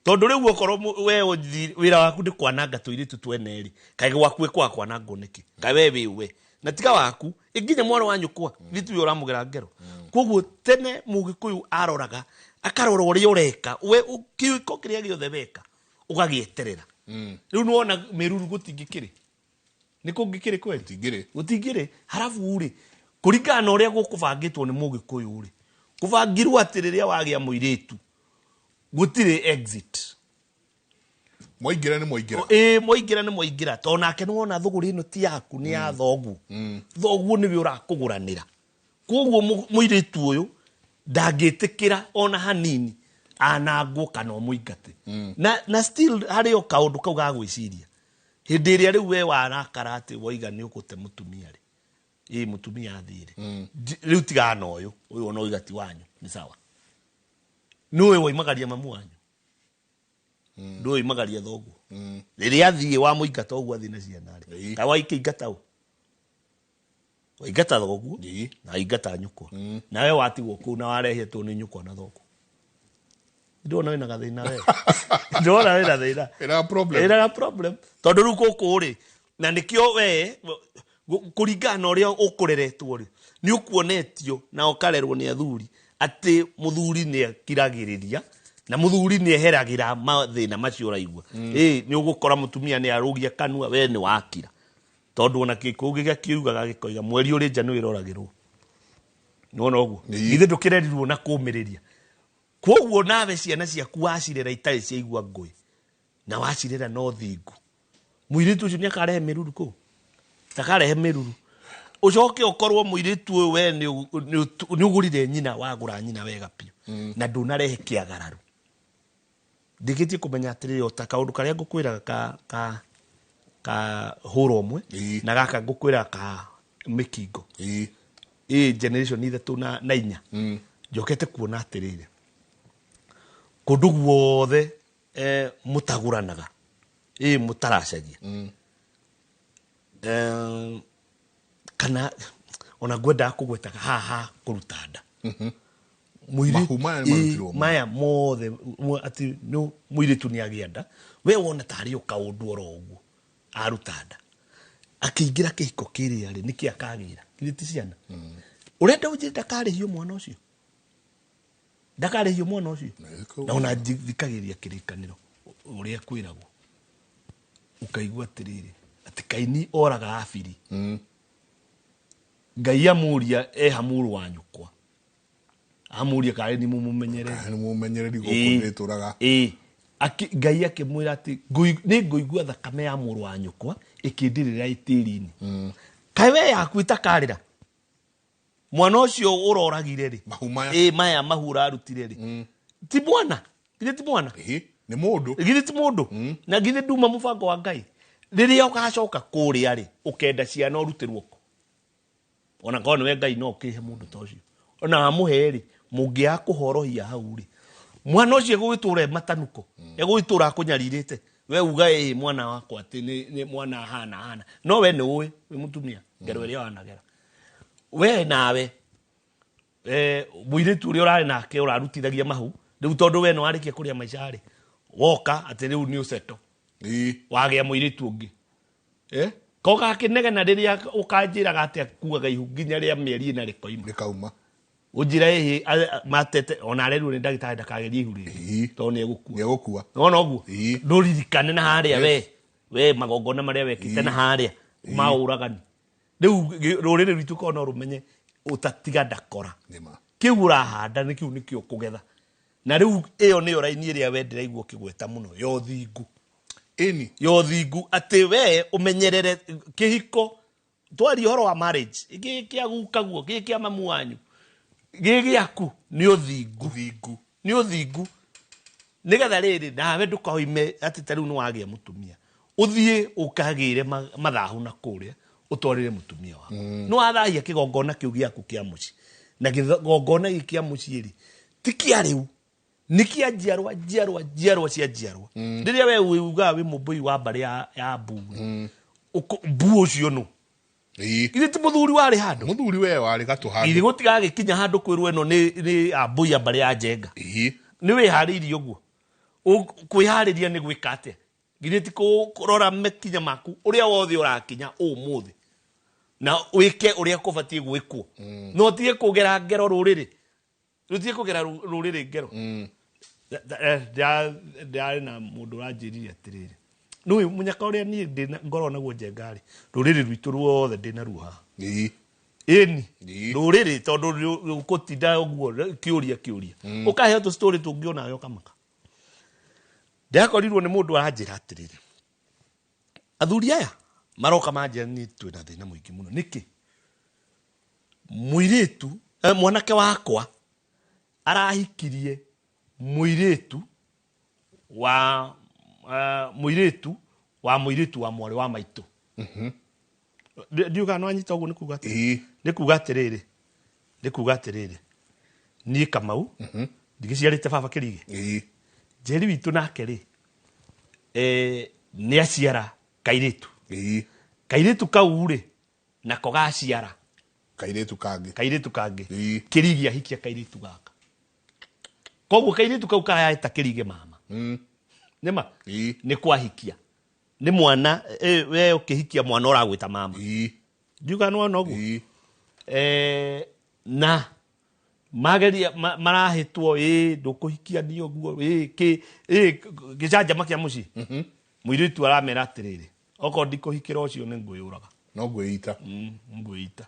tondũ rĩu okorwo we wĩra waku ndĩ kwananga tũirĩtu twenerĩ kaĩ gwaku kwanangwo nĩkĩ kaĩ we wĩwe na tiga waku nginya mwana wa nyũkwa thitu we ũramũgera ngero koguo tene mũgĩkũyũ aroraga akarora ũrĩa ũreka we kĩko kĩrĩa gĩothe weka ũgagĩeterera rĩu nĩwona mĩruru gũtingĩkĩrĩ nĩ kũngĩkĩrĩ kweli gũtingĩrĩ harabu rĩ kũringana na ũrĩa gũkũbangĩtwo nĩ mũgĩkũyũ rĩ kũbangirwo atĩ rĩrĩa wagĩa mũirĩtu gũtirĩ exit mwaingĩra nĩ mwaingĩra tondũ nake nĩwona thũgũrĩ ĩno ti yaku nĩ ya thoguo thoguo nĩwe ũrakũgũranĩra koguo mũirĩtu ũyũ ndangĩtĩkĩra ona hanini anangwo kana mũingate na still harĩ o kaũndũ kau ga gwĩciria hĩndĩ ĩrĩa rĩu we warakara atĩ woiga nĩ ũkũte mũtumia rĩ mũtumia athire rĩu tigana ũyũ ona oiga ti wanyu nĩ sawa nĩwe woimagaria mamu wanyu ndũĩ imagaria thoguo rĩrĩa athiĩ wa mũingata ũguo athiĩ na ciana rĩ ta waikĩingata ũ waingata thoguo na waingata nyũkwa nawe watigwo kũu na warehetwo nĩ nyũkwa na thoguo ndĩrona wĩna gathĩna we ndĩrona wĩna thĩna ĩna problem tondũ rĩu gũkũ rĩ na nĩkĩo we kũringana na ũrĩa ũkũreretwo rĩ nĩ ũkuonetio na ũkarerwo nĩ athuri atĩ mũthuri nĩ akiragĩrĩria na mũthuri nĩ eheragĩra mathĩna macio ũraigua nĩ ũgũkora mũtumia nĩ arũgia kanua we nĩ wakira tondũ ona Gĩkũyũ gĩkiugaga gĩkoiga mweri ũrĩ nja nĩ wĩroragĩrwo nĩwona ũguo ithe ndũkĩrerirwo na kũũmĩrĩria koguo nawe ciana ciaku wacirera itarĩ ciaigua ngũĩ na wacirera no thingu mũirĩtu ũcio nĩ akarehe mĩruru kũu takarehe mĩruru ũcoke ũkorwo mũirĩtu ũyũ we nĩ ũgũrire nyina wagũra nyina wega biũ na ndũnarehe kĩagararu ndĩkĩtie kũmenya atĩrĩrĩ o ta kaũndũ karĩa ngũkwĩraga ka ka hũro mwe na gaka ngũkwĩra ka mĩkingo generation ithatũ na inya njokete kuona atĩrĩrĩ kũndũ guothe mũtagũranaga mũtaracaria kana ona ngwendaga kũgwetaga haha kũruta nda maya mothe atĩ mũirĩtu nĩ agĩa nda we wona tarĩ ũkaũndũ oro ũguo aruta nda akĩingĩra kĩhiko kĩrĩa rĩ nĩkĩ akagĩra kĩrĩti ciana ũrenda ũnjĩre ndakarĩhio mwana ũcio na ona thikagĩria kĩrĩkanĩro ũrĩa kwĩragwo ũkaigua atĩrĩrĩ atĩ Kaini oraga Abili Ngai amũria mũrũ wa nyũkwa amũria karĩ nĩ mũmenyereri gũkũ nĩtũraga Ngai akĩmwĩra atĩ nĩ ngũigua thakame ya mũrũ wa nyũkwa ĩkĩndirĩra tĩĩri-inĩ kaĩ we yaku itakarĩra mwana ũcio ũroragire rĩ maya mahu ũrarutire rĩ ti mwana githĩ ti mwana nĩ mũndũ githĩ ti mũndũ na githĩ nduma mũbango wa Ngai rĩrĩa ũgacoka kũrĩa rĩ ũkenda ciana ũrutĩrwo ko ona korwo nĩwe Ngai no ũkĩhe mũndũ ta ũcio ona amũhe rĩ mũngĩaga kũhorohia hau rĩ mwana ũcio egũgĩtũra matanuko egũgĩtũra akũnyarirĩte we uga mwana wakwa atĩ nĩ mwana hana no we nĩ ũĩ wĩ mũtumia ngero ĩrĩa wanagera we nawe mũirĩtu ũrĩa ũrarĩ nake ũrarutithagia mahu rĩu tondũ we nĩ warĩkia kũrĩa maica rĩ woka atĩ rĩu nĩ ũceto wagĩa mũirĩtu ũngĩ koga akĩnegena rĩrĩa ũkanjĩraga atĩ akuaga ihu nginya rĩa mĩeri ĩna rĩkauma ũnjĩra matete ona arerwo nĩ ndagĩtarĩ ndakagerie ihu rĩngĩ tondũ nĩegũkua nona ũguo ndũririkane na harĩa we magongona marĩa wekĩte na harĩa maũragani rĩu rũrĩrĩ rwitũ korwo no rũmenye ũtatiga ndakora kĩu ũrahanda nĩkĩo ũkũgetha na rĩu ĩyo nĩyo raini ĩrĩa we ndĩraigua ũkĩgweta mũno yo thingu atĩ we ũmenyerere kĩhiko twaria ũhoro wa marriage gĩkĩ kĩa gukaguo gĩkĩ kĩa mamu wanyu gĩgĩaku nĩ ũthingu nĩgetha rĩrĩ nawe ndũkoime atĩ ta rĩu nĩ wagĩa mũtumia ũthiĩ ũkagĩre mathahu na kũrĩa ũtwarĩre mũtumia waku nĩ wathahia kĩgongona kĩu gĩaku kĩa mũciĩ na kĩgongona gĩkĩ kĩa mũciĩ rĩ ti kĩa rĩu nĩ kĩa njiarwa cia njiarwa rĩrĩa we ugaga wĩ mũmbũi wa mbarĩ ya mbu ũcio nũ githĩ ti mũthuri warĩ handũ mũthuri we warĩ gatũ handũ githĩ gũtigagĩkinya handũ kwĩrwo ĩno nĩ ambũi ya mbarĩ ya njenga nĩ wĩharĩirie ũguo kwĩharĩria nĩ gwĩka atĩa githĩ ti kũrora mekinya maku ũrĩa wothe ũrakinya ũmũthĩ na wĩke ũrĩa kũbatiĩ gwĩkwo no ũtige kũgera ngero rũrĩrĩ rũtige kũgera rũrĩrĩ ngero ndarĩ na mũndũ ũranjĩrire atĩrĩrĩ nũĩ mũnyaka ũrĩa niĩ ngorwo naguo njengarĩ rũrĩrĩ rwitũ ruothe ndĩna ruo haha ĩni rũrĩrĩ tondũ gũtinda ũguo kĩũria ũkaheo tũcitorĩ tũngĩ onawe ũkamaka ndakorirwo nĩ mũndũ aranjĩra atĩrĩrĩ athuri aya maroka manjĩra niĩ twĩna thĩna mũingĩ mũno nĩkĩ mũirĩtu mwanake wakwa arahikirie mũirĩtu wa mũirĩtu wa mwarĩ wa maitũ ndiuga no anyita ũguo nĩ kuga atĩrĩrĩ niĩ Kamau ndigĩciarĩte baba Kĩrigĩ njeri witũ nake rĩ nĩ aciara kairĩtu kau rĩ nako gaciara kairĩtu kangĩ Kĩrigĩ ahikia kairĩtu gaka koguo kairĩtu kau karaheta Kĩrigĩ mama nĩma nĩ kwahikia nĩ mwana we ũkĩhikia mwana ũragwĩta mama ndiuga no ũguo na mageria marahĩtwo ndũkũhikia nĩ ũguo gĩcanjama kĩa mũciĩ mũirĩtu aramera atĩrĩrĩ okorwo ndikũhikĩra ũcio nĩ ngwĩyũraga no ngwĩita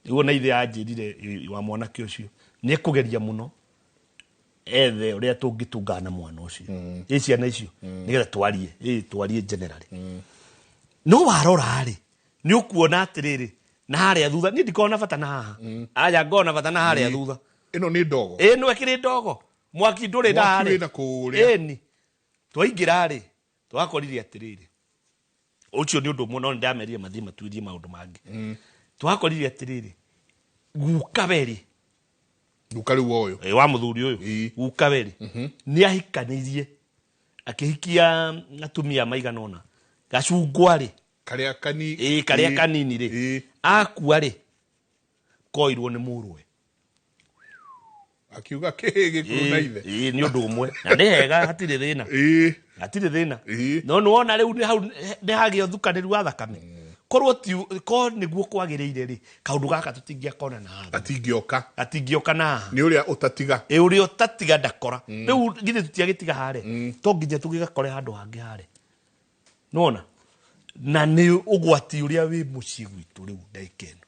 nĩguo na ithe yanjĩrire wa mwanake ũcio nĩ kũgeria mũno ethe ũrĩa tũngĩtungana na mwana ũcio ciana icio nĩgetha twarie generally no warora rĩ nĩ ũkuona atĩrĩrĩ na harĩa thutha niĩ ndikona bata na haha aja ngona bata na harĩa thutha ĩno nĩ ndogo no ĩkĩrĩ ndogo mwaki ndũrĩ ndarĩ ĩni twaingĩra rĩ twakorire atĩrĩrĩ ucio ni undu muno ndameria mathi matuirie maundu mangi twakorire atiriri guka beri riu oyo wa muthuri uyu guka beri ni ahikanirie akihikia atumia maigana ona gacungwa ri karia kani karia kanini ri akua ri koirwo ni murwe akiuga kihigi kuna ithe ni undu umwe na ni hega hatire thina hatire thina no nuona riu ni hau ni hagio thukaniru wa thakame korwo ti ko niguo kwagiriire ri kaundu gaka tutingiakona na atingioka na ni uria utatiga uria utatiga ndakora riu githe tutiagitiga hare to nginya tugigakore handu hangi hare nuona na ni ugwati uria wi muci gwitu riu ndaikeno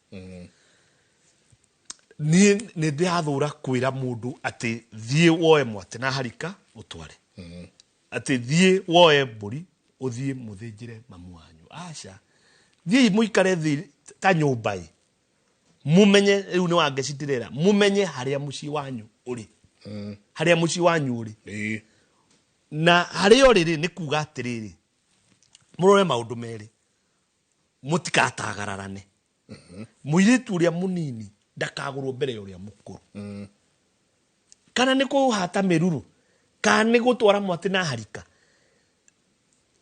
ni ndiathura kwira mundu ati thie woe mwate na harika utware ati thie woe mburi uthie muthinjire mamu wanyu aca thie muikare thi ta nyumbai mumenye riu ni wangecitirira mumenye haria muci wanyu uri haria muci wanyu uri na haria riri ni kuga atiriri murore maundu meri mutikatagararane muiritu uria munini ndakagurwo mbere uria mukuru kana ni kuhata miruru kana ni gutwara mwati na harika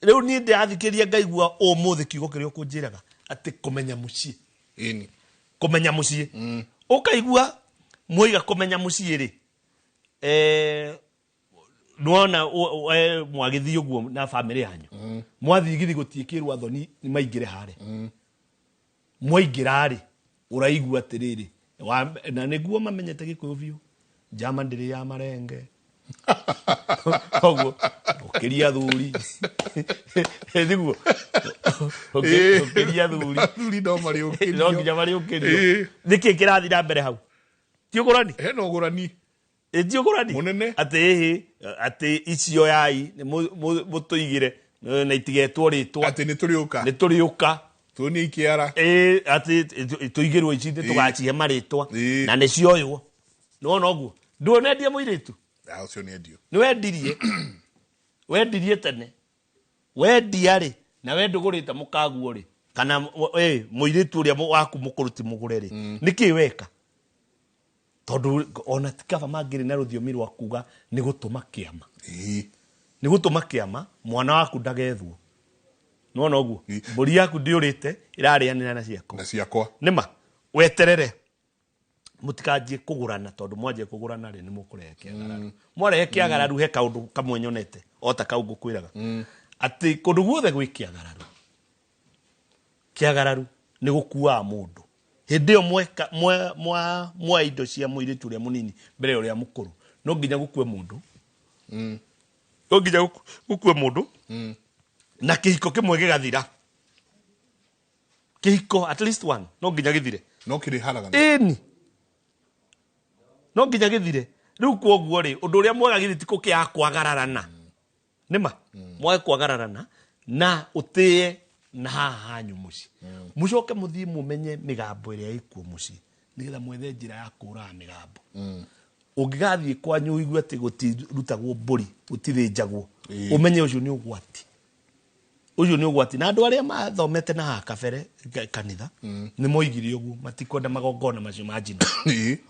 riu ni ndathikiria ngaigua umuthi kiugo kirio kunjiraga ati kumenya muci kumenya muci ukaigua muiga kumenya muci ri nuona mwagithii uguo na family yanyu mwathi githi gutiikirwa thoni ni maingire hare mwaingira ri uraigua atiriri na niguo mamenyete gikuyu biu jama ndiri ya marenge oguo ukiria thuri niguo ukiria thuri no mari ukiria no nginya mari ukiria niki kirathi na mbere hau ti Ũgũrani no Ũgũrani ti Ũgũrani munene ati icio yai mutuigire na itigetwo ritwa ati ni turiuka tuni ikiara ati tuigirwo icinde tugacihe maritwa na ni cioywo no oguo nduonendie muiritu ucio ni endio ni wendirie tene wendia ri na wendugurite mukaguo ri kana muiritu uria waku mukuruti mugure ri niki weka tondu ona tikaba mangiri na ruthiomi rwa kuga ni gutuma kiama ni gutuma kiama mwana waku ndagethwo no oguo mburi yaku ndiurite irarianira na ciakwa nima weterere mutikanjie kugurana tondu mwanjie kugurana ri ni mukurehe kiagararu mwarehe kiagararu he kaundu kamwe nyonete ota kau ngukwiraga ati kundu guothe gwi kiagararu ni gukua mundu hindi yo mwa indo cia muiritu uria munini mbere uria mukuru no nginya gukue mundu no nginya gukue mundu na kihiko kimwe gigathira kihiko at least one no nginya githire no kiri haraga no nginya githire riu kwoguo ri undu uria mwega githi tiko kia kwagararana nima mwa kwagararana na utie na hanyu muci mucoke muthii mumenye migambo iria ikuo muci nigetha mwethe njira ya kuraga migambo ungigathie kwanyu igwe ati gutirutagwo mburi gutithinjagwo umenye ucio ni ugwati na andu aria mathomete na hakabere kanitha ni moigire uguo matikwenda magongona macio majina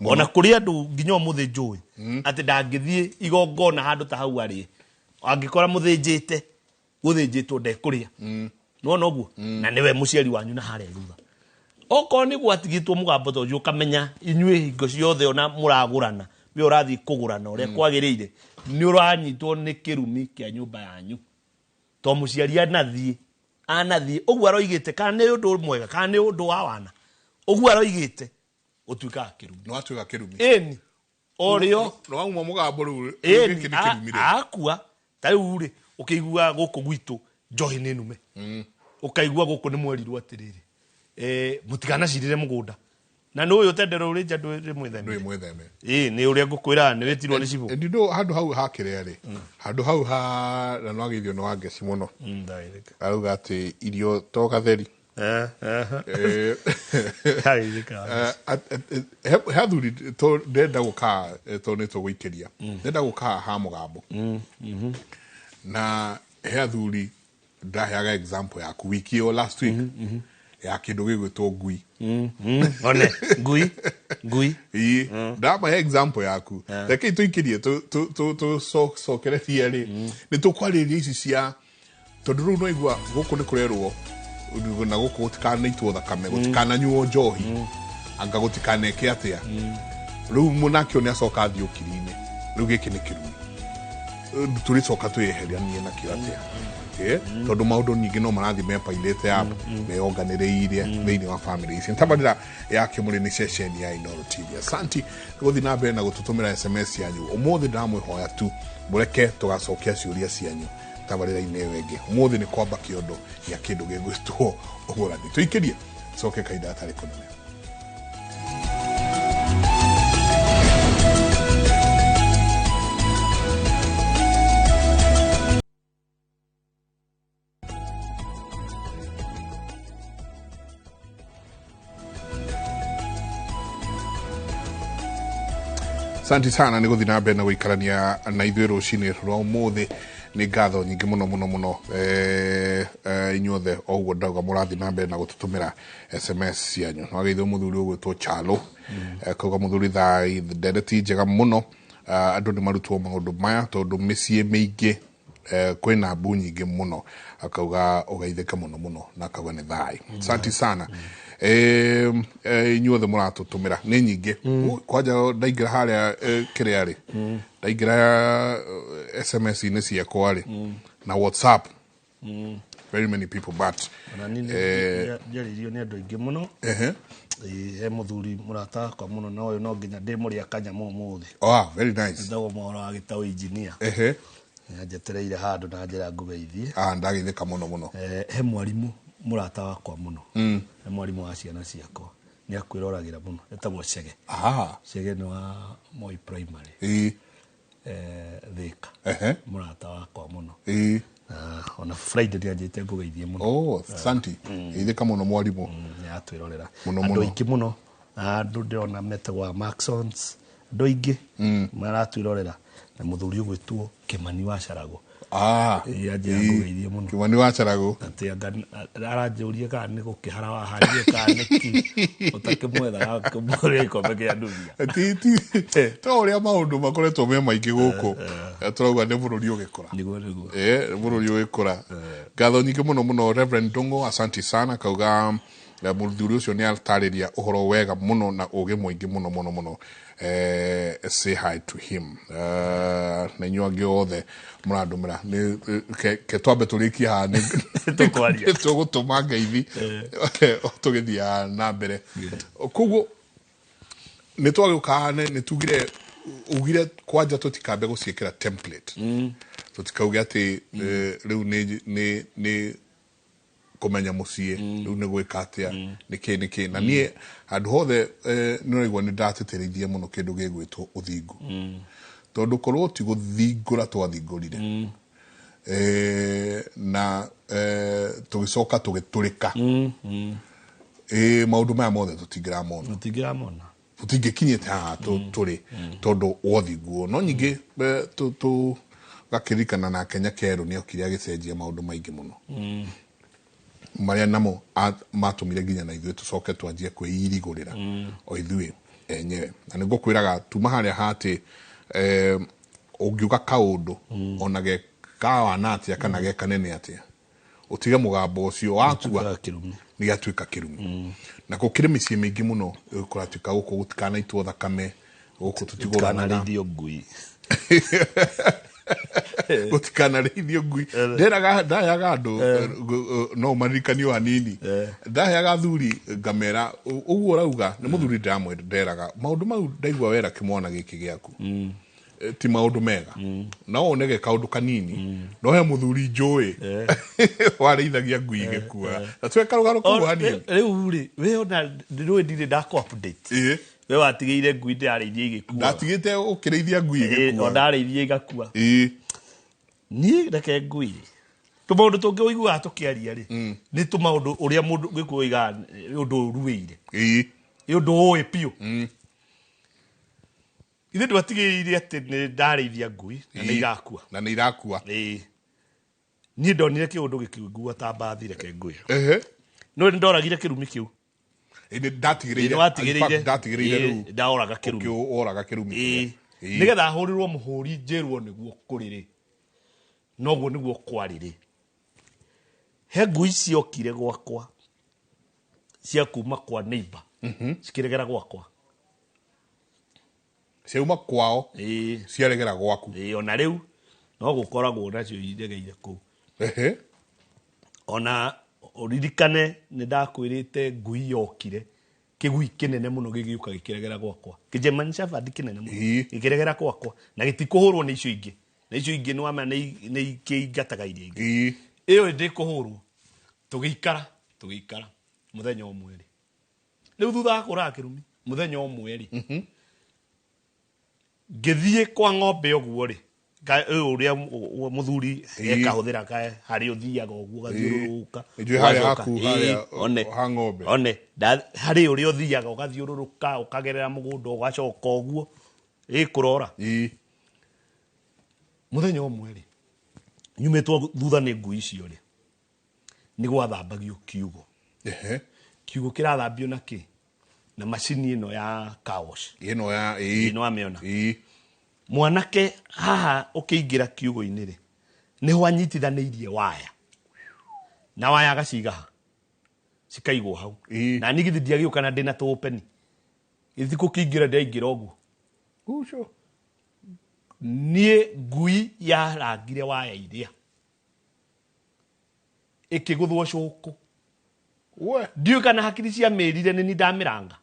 ona kuri andu nginya muthi njui ati ndangithie igongona handu ta hau ari angikora muthinjite guthinjitwo ndekuria no oguo na niwe muciari wanyu na hare rutha oko ni gwatigitwo mugambo to ukamenya inyue hingo ciothe ona muragurana we urathi kugurana uria kwagiriire ni uranyitwo ni kirumi kia nyumba yanyu to muciari anathie uguo aroigite kana ni undu mwega kana ni undu wa wana uguo aroigite utuika kirumi no atuika kirumi orio no wauma mugambo ru kirumire akua tariu ri ukigua guku gwitu njohi ni nume ukaigua guku ni mwerirwo atiriri mutigana cirire mugunda na no uyu tendero uri njadu ri mwitheme ni uria ngukwira ni witirwo ni cibu ndindo handu hau hakire ri handu hau ha na no agithio no angeci muno ndaireka aruga ati irio to gatheri hathuri to ndenda guka to ni to guikiria ndenda guka ha mugambo na hathuri ndaheaga example yaku wiki yo last week ya kindu gigwitwo ngui one ngui ndamahe example yaku reke tuikirie tu sokeretie ri ni tukwariria ici cia tondu ru no igua guku ni kurerwo na guku gutikana itwo thakame gutikana nyuo njohi anga gutikana eke atia ru munakio ni acoka thiukiri-ini ru giki ni kirumi turicoka tuyeherania na kiratia tondu maundu nyingi no marathi mepailite app meonganireirie thiini wa family ici ntabarira ya kimuri ni session ya Notary. Asante guthi na mbere na gututumira SMS yanyu umuthi ndamwihoya tu mureke tugacokia ciuria cianyu tabarira ine wenge umuthi ni kwamba kiondo ya kindu gigwitwo Ũgũrani tuikirie coke kaida atari kunene. Asante sana ni guthi na mbere na guikarania na ithuĩ rũcinĩ rwa ũmũthĩ nĩ ngatho nyingĩ mũno inyuothe o ũguo ndauga mũrathi na mbere na gũtũtũmĩra SMS cianyu no ageithio mũthuri ũgwĩtwo Chalo kauga mũthuri thai ndereti njega mũno andũ nĩ marutwo maũndũ maya tondũ mĩciĩ mĩingĩ kwĩna mbu nyingĩ mũno akauga ũgeithĩke mũno na akauga nĩ thai. Asante sana inyuothe mũratũtũmĩra nĩ nyingĩ kwanja ndaingĩra harĩa kĩrĩa rĩ ndaingĩra SMS inĩ ciakwa rĩ na WhatsApp very many people but njaririo nĩ andũ aingĩ mũno he mũthuri mũrata kwa mũno na ũyũ no nginya ndĩmũrĩa kanyamũ ũmũthĩ very nice ndagwo mwana wa gĩtaũ engineer njetereire handũ na njĩra ngũgeithie ndageithĩka mũno he mwarimũ mũrata wakwa mũno he mwarimũ wa ciana ciakwa nĩ akwĩroragĩra mũno etagwo Chege Chege nĩ wa Moi primary Thika mũrata wakwa mũno ona Friday nĩ anjĩte ngũgeithie mũno asante geithĩka mũno mwarimũ nĩ atwĩrorera andũ aingĩ mũno andũ ndĩrona metagwo Maxons andũ aingĩ maratwĩrorera na mũthuri ũgwĩtwo Kimani wa Carago ngũgeithie mũno Kimani wa Carago atĩ aranjũria kana nĩ gũkĩhara waharire kana nĩki ũtakĩmwethaga kũmũrĩa ikombe kĩa ndumia to ũrĩa maũndũ makoretwo me maingĩ gũkũ turauga nĩ bũrũri ũgĩkũra bũrũri ũgĩkũra ngatho nyingĩ mũno Reverend Ndungu asante sana kauga mũthuri ũcio nĩ atarĩria ũhoro wega mũno na ũgĩ mũingĩ mũno say hi to him na inyuĩ angĩ othe mũrandũmĩra ke twambe tũrĩkie haha nĩ tũgũtũma ngeithi tũgĩthiaga na mbere koguo nĩ twagĩũka nĩ tugire ugire kwanja tũtikambe gũciĩkĩra template tũtikauge atĩ rĩu nĩ kumenya muciĩ rĩu nĩ gwĩka atĩa nĩkĩ na niĩ handũ hothe nĩraigua nĩ ndatĩtĩrĩirie mũno kĩndũ gĩgwĩtwo ũthingu tondũ korwo ti gũthingũra twathingũrire na tũgĩcoka tũgĩtũrĩka maũndũ maya mothe tũtingĩramona tũtingĩkinyĩte haha tũrĩ tondũ wothinguo no nyingĩ tũgakĩririkana na Kenya kerũ nĩ okire agĩcenjia maũndũ maingĩ mũno maria namo matũmire nginya na ithuĩ tũcoke twanjie kwĩirigũrĩra o ithuĩ enyewe na nĩ ngũkwĩraga tuma harĩa hatĩ ũngiuga kaũndũ ona gekawana atĩa kana gekanene atĩa ũtige mũgambo ũcio wakua nĩ gatuĩka kĩrumi na gũkĩrĩ mĩciĩ mĩingĩ mũno kũratuĩka gũkũ gũtikanaitwo thakame gũkũ tũtigũranaga ngui gũtikanarĩithio ngui ndaheaga andũ no maririkanio hanini ndaheaga thuri ngamera ũguo ũrauga nĩ mũthuri nderaga maũndũ mau ndaigua wera kĩmwana gĩkĩ gĩaku ti maũndũ mega no onege kaũndũ kanini no he mũthuri njũĩ warĩithagia ngui igĩkua na tweka rũgaro kũu hanini rĩu rĩ we ona ndĩrũĩ ndirĩ ndakũ update we watigĩire ngui ndarĩithia igĩkua ndatigĩte ũkĩrĩithia ngui igĩkua ndarĩithia igakua niĩ reke ngui tũmaũndũ tũngĩ ũiguaga tũkĩaria rĩ nĩ tũmaũndũ ũrĩa mũndũ gĩkũyũ iga ũndũ ũruĩire ũndũ ũĩ piũ ithe ndwatigĩrĩire atĩ nĩ ndarĩithia ngui na nĩ irakua na nĩ irakua Niĩ ndonire kĩũndũ gĩkĩngua ta mbathi reke ngwĩre. No nĩ ndoragire kĩrumi kĩu. Ndatigĩrĩire ndaoraga kĩrumi. Oraga kĩrumi. Nĩgetha hũrĩrwo mũhũri njĩrwo nĩguo kũrĩrĩ. Noguo nĩguo kwarĩrĩ. He ngui ciokire gwakwa. Cia kuma kwa neighbor. Cikĩregera gwakwa. Ciauma kwao. Ciaregera gwaku. Ona rĩu no gũkoragwo nacio iregeire kũu. Ona ũririkane nĩ ndakwĩrĩte ngui yokire kĩgui kĩnene mũno gĩgĩũka gĩkĩregera gwakwa. Kĩjemani Shepherd kĩnene mũno gĩkĩregera gwakwa na gĩtikũhũrwo nĩ icio ingĩ. Na icio ingĩ nĩ wama nĩ ikĩingataga iria ingĩ. Ĩyo ndĩkũhũrwo. Tũgĩikara mũthenya ũmwe rĩ. Rĩu thutha wa kũraga kĩrumi mũthenya ũmwe rĩ. Ngĩthiĩ kwa ng'ombe ũguo rĩ. Ũrĩa mũthuri ekahũthĩra harĩ ũthiaga ũguo gathiũrũrũka. One harĩ ũrĩa ũthiaga ũgathiũrũrũka ũkagerera mũgũnda ũgacoka ũguo kũrora. Mũthenya ũmwe rĩ nyumĩtwo thutha nĩ ngui icio rĩ nĩ gwathambagio kiugũ. Kiugũ kĩrathambio na kĩ? Na macini ĩno ya car wash. Ĩno amĩona. Mwanake haha ũkĩingĩra kiugũ-inĩ rĩ nĩho anyitithanĩirie waya. Na waya agaciga cikaigwo hau. Na niĩ githĩ ndiagĩũka na ndĩna tũpeni. Githĩ kũkĩingĩra ndaingĩra ũguo. Niĩ ngui yarangire waya iria. Ĩkĩgũthwo cũkũ. Ndiũĩ kana hakiri cia mĩrire nĩ ni ndamĩranga.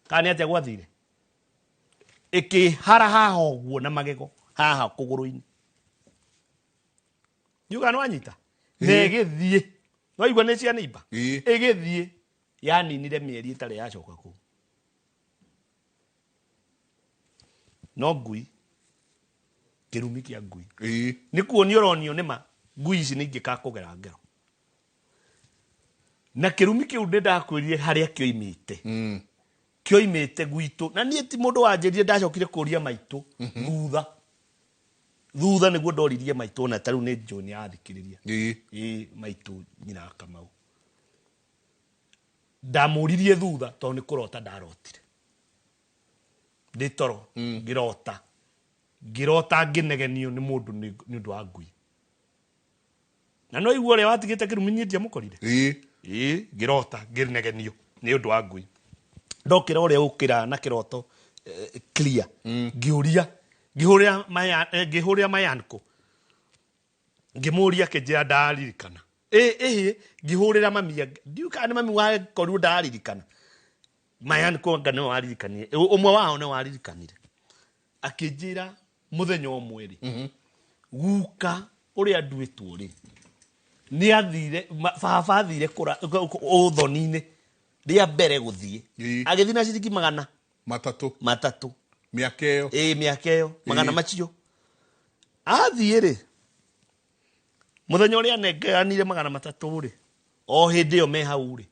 Kana nĩ atĩa gwathire. Ĩkĩhara haha ũguo na magego haha kũgũrũ-inĩ. Ndiũĩ nĩ wanyita. Na ĩgĩthiĩ. Waigua nĩ cia neighbor. Ĩgĩthiĩ yaninire mĩeri ĩtarĩ yacoka kũu. No ngui. Kĩrumi kĩa ngui. Nĩ kuonio ũronio nĩma ngui ici nĩ ingĩka kũgera ngero. Na kĩrumi kĩu ndakwĩrire harĩa kĩoimĩte. Kĩoimĩte gwitũ. Na niĩ ti mũndũ wanjĩrire ndacokire kũria maitũ thutha nĩguo ndoririe maitũ na tarĩu nĩ John yathikĩrĩria. Maitũ nyina Kamau. Ndamũririe thutha tondũ nĩ kũrota ndarotire. Ndĩ toro ngĩrota ngĩnegenio nĩ mũndũ nĩ ũndũ wa ngui. Na no igua ũrĩa watigĩte kĩrumi niĩ ndiamũkorire. Ngĩrota ngĩnegenio nĩ ũndũ wa ngui. Ndokĩra ũrĩa ũkĩra na kĩroto clear. Ngĩhũrĩra mayanko. Ngĩmũria kĩnjĩra ndaririkana. Ngĩhũrĩra mami. Ndiũĩ kana nĩ mami wakorirwo ndaririkana. Mayanko ngano waririkanire. Ũmwe wao nĩ waririkanire. Akĩnjĩra mũthenya ũmwe rĩ. Guka ũrĩa nduĩtwo rĩ. Nĩ athire baba athire ũthoni-inĩ rĩa mbere gũthiĩ. Agĩthiĩ na ciringi matatũ. Mĩaka ĩyo. Mĩaka ĩyo. Magana macio. Athiĩ rĩ. Mũthenya ũrĩa anengeranire magana matatũ rĩ. O hĩndĩ ĩyo me hau rĩ.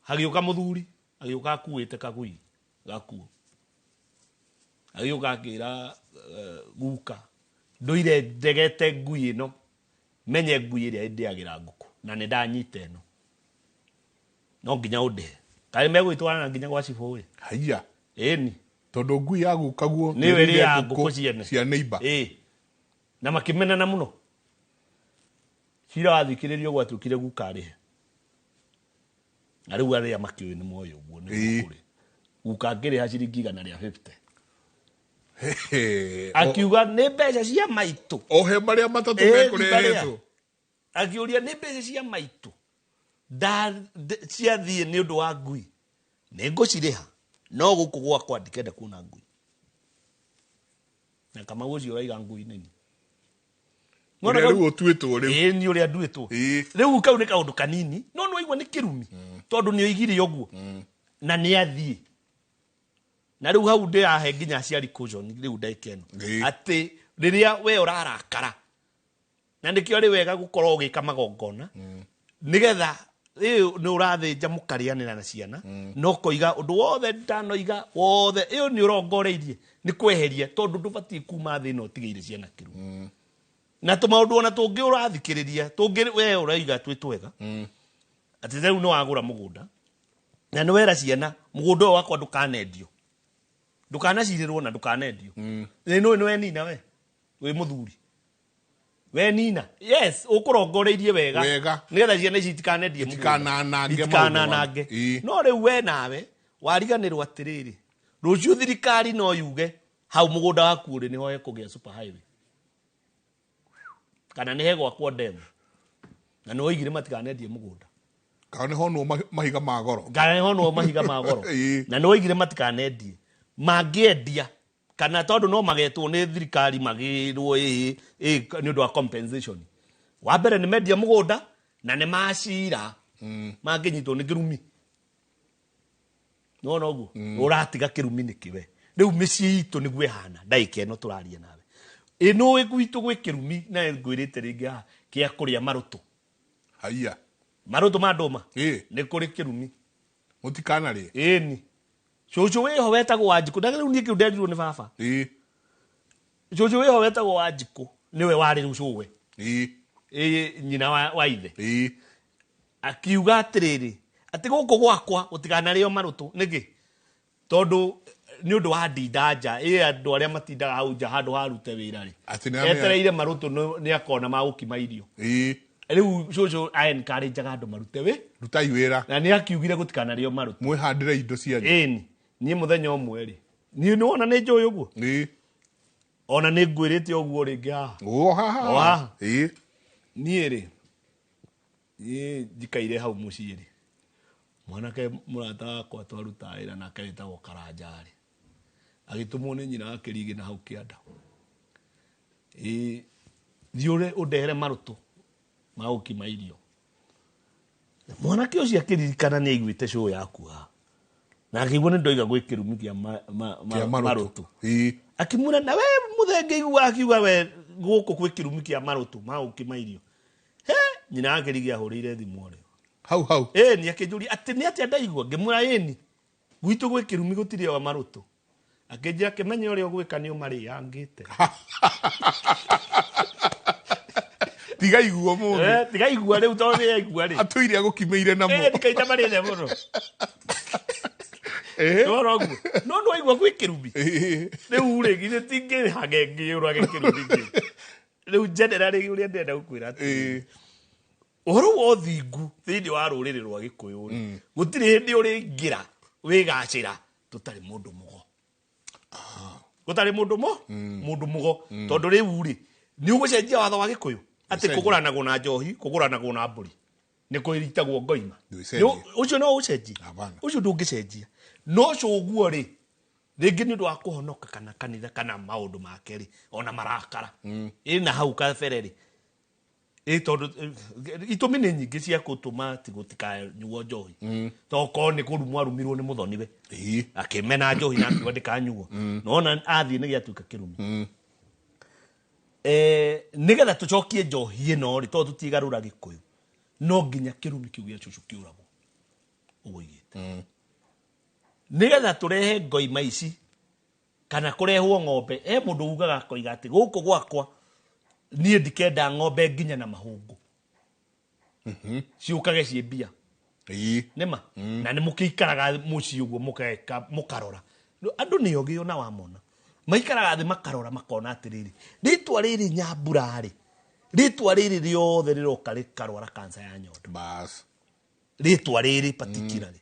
Hagĩũka mũthuri. Agĩũka akuĩte kagui gakuo. Agĩũka akĩra guka. Ndũire ndegete ngui ĩno. Menye ngui ĩrĩa ndĩagĩra ngũkũ. Na nĩ ndanyita ĩno. No nginya ũndĩhe. Kaĩ megwĩtwarana nginya gwa cibũ. Haiya. Ĩni. Tondũ ngui ya gukaguo nĩ ĩrĩa ya ngũkũ ciene. Cia neighbor. Na makĩmenana mũno. Cira wathikĩrĩrio gwatuĩkire guka arĩhe. Na rĩu arĩa makĩũĩ nĩ moĩ ũguo nĩ kũrĩ. Guka ngĩrĩha ciringi 150. Akiuga nĩ mbeca cia maitũ. Ohe marĩa matatũ mekũrehetwo. Akiuria nĩ mbeca cia maitũ. Ciathiĩ nĩ ũndũ wa ngui. Nĩ ngũcirĩha. No gũkũ gwakwa ndikenda kuona ngui. Na Kamau ũcio ũraiga ngui nini. Ũrĩa rĩu ũtuĩtwo rĩu. Nĩ ũrĩa nduĩtwo. Rĩu kau nĩ kaũndũ kanini. No waigua nĩ kĩrumi. Tondũ nĩ oigire ũguo. Na nĩ athiĩ. Na rĩu hau ndĩrahe nginya aciari caution rĩu ndeka ĩno. Atĩ rĩrĩa we ũrarakara. Na nĩkĩo rĩ wega gũkorwo ũgĩka magongona. Nĩgetha nĩ ũrathĩnja mũkarĩanĩra na ciana. No koiga ũndũ wothe ndanoiga wothe. Ĩyo nĩ ũrongoreirie. Nĩ kweheria tondũ ndũbatiĩ kuma thĩ ĩno ũtigĩire ciana kĩrumi. na tũmaũndũ ona tũngĩ ũrathikĩrĩria tũngĩ we ũraiga twĩ twega atĩ rĩu nĩ wagũra mũgũnda na nĩ wera ciana mũgũnda ũyũ wakwa ndũkanendio ndũkanacirĩrwo na ndũkanendio nĩ wenina we wĩ mũthuri we nina yes ũkũrongoreirie wega nĩgetha ciana ici itikanendie itikananange no rĩu we nawe wariganĩrwo atĩrĩrĩ rũciũ thirikari no yuge hau mũgũnda waku ũrĩ nĩho hekũgĩa super highway kana nĩ hegwakwo ndemu na nĩ oigire matikanendie mũgũnda kana nĩ honwo mahiga ma goro na nĩ oigire matikanendie mangĩendia kana tondũ no magetwo nĩ thirikari magĩrwo nĩ ũndũ wa compensation wa mbere nĩ mendia mũgũnda na nĩ macira mangĩnyitwo nĩ kĩrumi no noguo ũratiga kĩrumi nĩkĩwe rĩu mĩciĩ itũ nĩguo ĩhana ndagĩka ĩno tũraria nawe ĩno gwitũ gwĩ kĩrumi na ngwĩrĩte rĩngĩ kĩa kũrĩa marũtũ haiya marũtũ ma ndũma nĩ kũrĩ kĩrumi mũtikanarĩe ĩni cũcũ wĩho wetagwo Wanjikũ na rĩu niĩ kĩu nderirwo nĩ baba cũcũ wĩho wetagwo Wanjikũ nĩwe warĩ rũcũwe nyina wa ithe akiuga atĩrĩrĩ atĩ gũkũ gwakwa gũtikanarĩo marũtũ nĩkĩ tondũ nĩ ũndũ wa ndinda nja andũ arĩa matindaga hau nja handũ harute wĩra rĩ etereire marũtũ nĩ akona magũkima irio rĩu cũcũ encourageaga andũ marute rutai wĩra na nĩ akiugire gũtikanarĩo marũtũ mwĩhandĩre indo cianyu niĩ mũthenya ũmwe rĩ niĩ nĩwona nĩ njũĩ ũguo ona nĩ ngwĩrĩte ũguo rĩngĩ haha niĩ rĩ njikaire hau mũciĩ rĩ mwanake mũrata wakwa twaruta wĩra nake wĩtagwo Karanja rĩ agĩtũmwo nĩ nyina wa Kĩrigĩ na hau kĩanda thiĩ ũndehere marũtũ ma gũkima irio mwanake ũcio akĩririkana nĩ aiguĩte show yaku haha na akĩigua nĩ ndoiga gwĩ kĩrumi kĩa marũtũ akĩmwĩra na we mũthenge igua akiuga we gũkũ gwĩ kĩrumi kĩa marũtũ ma gũkima irio nyina wa Kĩrigĩ ahũrĩire thimũ rĩ hau nĩ akĩnjũria atĩ nĩ atĩa ndaigua ngĩmwĩra ĩni gwitũ gwĩ kĩrumi gũtirĩ wa marũtũ akĩnjĩra kĩmenye ũrĩa ũgwĩka nĩ ũmarĩangĩte tiga iguo mũndũ tiga igua rĩu tondũ nĩ aigua rĩ atũire agũkimĩire namo ndikaita marĩre mũno no no aigua gwĩ kĩrumi rĩu rĩ githĩ tingĩhage ngĩũrage kĩrumi kĩu rĩu generally ũrĩa ndenda gũkwĩra atĩ ũhoro wa ũthingu thĩinĩ wa rũrĩrĩ rwa Gĩkũyũ gũtirĩ hĩndĩ ũrĩingĩra wĩgacĩra tũtarĩ mũndũ mũgo gũtarĩ mũndũ mũgo tondũ rĩu rĩ nĩ ũgũcenjia watho wa Gĩkũyũ atĩ kũgũranagwo na njohi kũgũranagwo na mbũri nĩ kũĩritagwo ngoima ũcio no ũcenjia ũcio ndũngĩcenjia no ũguo rĩ rĩngĩ nĩ ũndũ wa kũhonoka kana kanitha kana maũndũ make rĩ ona marakara na hau kabere rĩ tondũ itũmi nĩ nyingĩ cia gũtũma gũtikanyuo njohi toko nĩ kũrumwo arumirwo nĩ mũthoniwe akĩmena njohi na akiuga ndĩkanyuo nona athiĩ nĩ gĩatuĩka kĩrumi nĩgetha tũcokie njohi ĩno rĩ tondũ tũtigarũra Gĩkũyũ no nginya kĩrumi kĩu gĩa cũcũ kĩũragwo ũguo igĩte nĩgetha tũrehe ngoima ici kana kũrehwo ng'ombe mũndũ ugaga akoiga atĩ gũkũ gwakwa niĩ ndikenda ng'ombe nginya na mahũngũ ciũkage ciĩ mbia nĩma na nĩ mũkĩikaraga mũciĩ ũguo mũkarora andũ nĩ ogĩ ona wamona maikaraga thĩ makarora makona atĩrĩrĩ rĩtwa rĩrĩ Nyambura rĩ rĩtwa rĩrĩ rĩothe rĩroka rĩkarwara kanca ya nyondo rĩtwa rĩrĩ particularly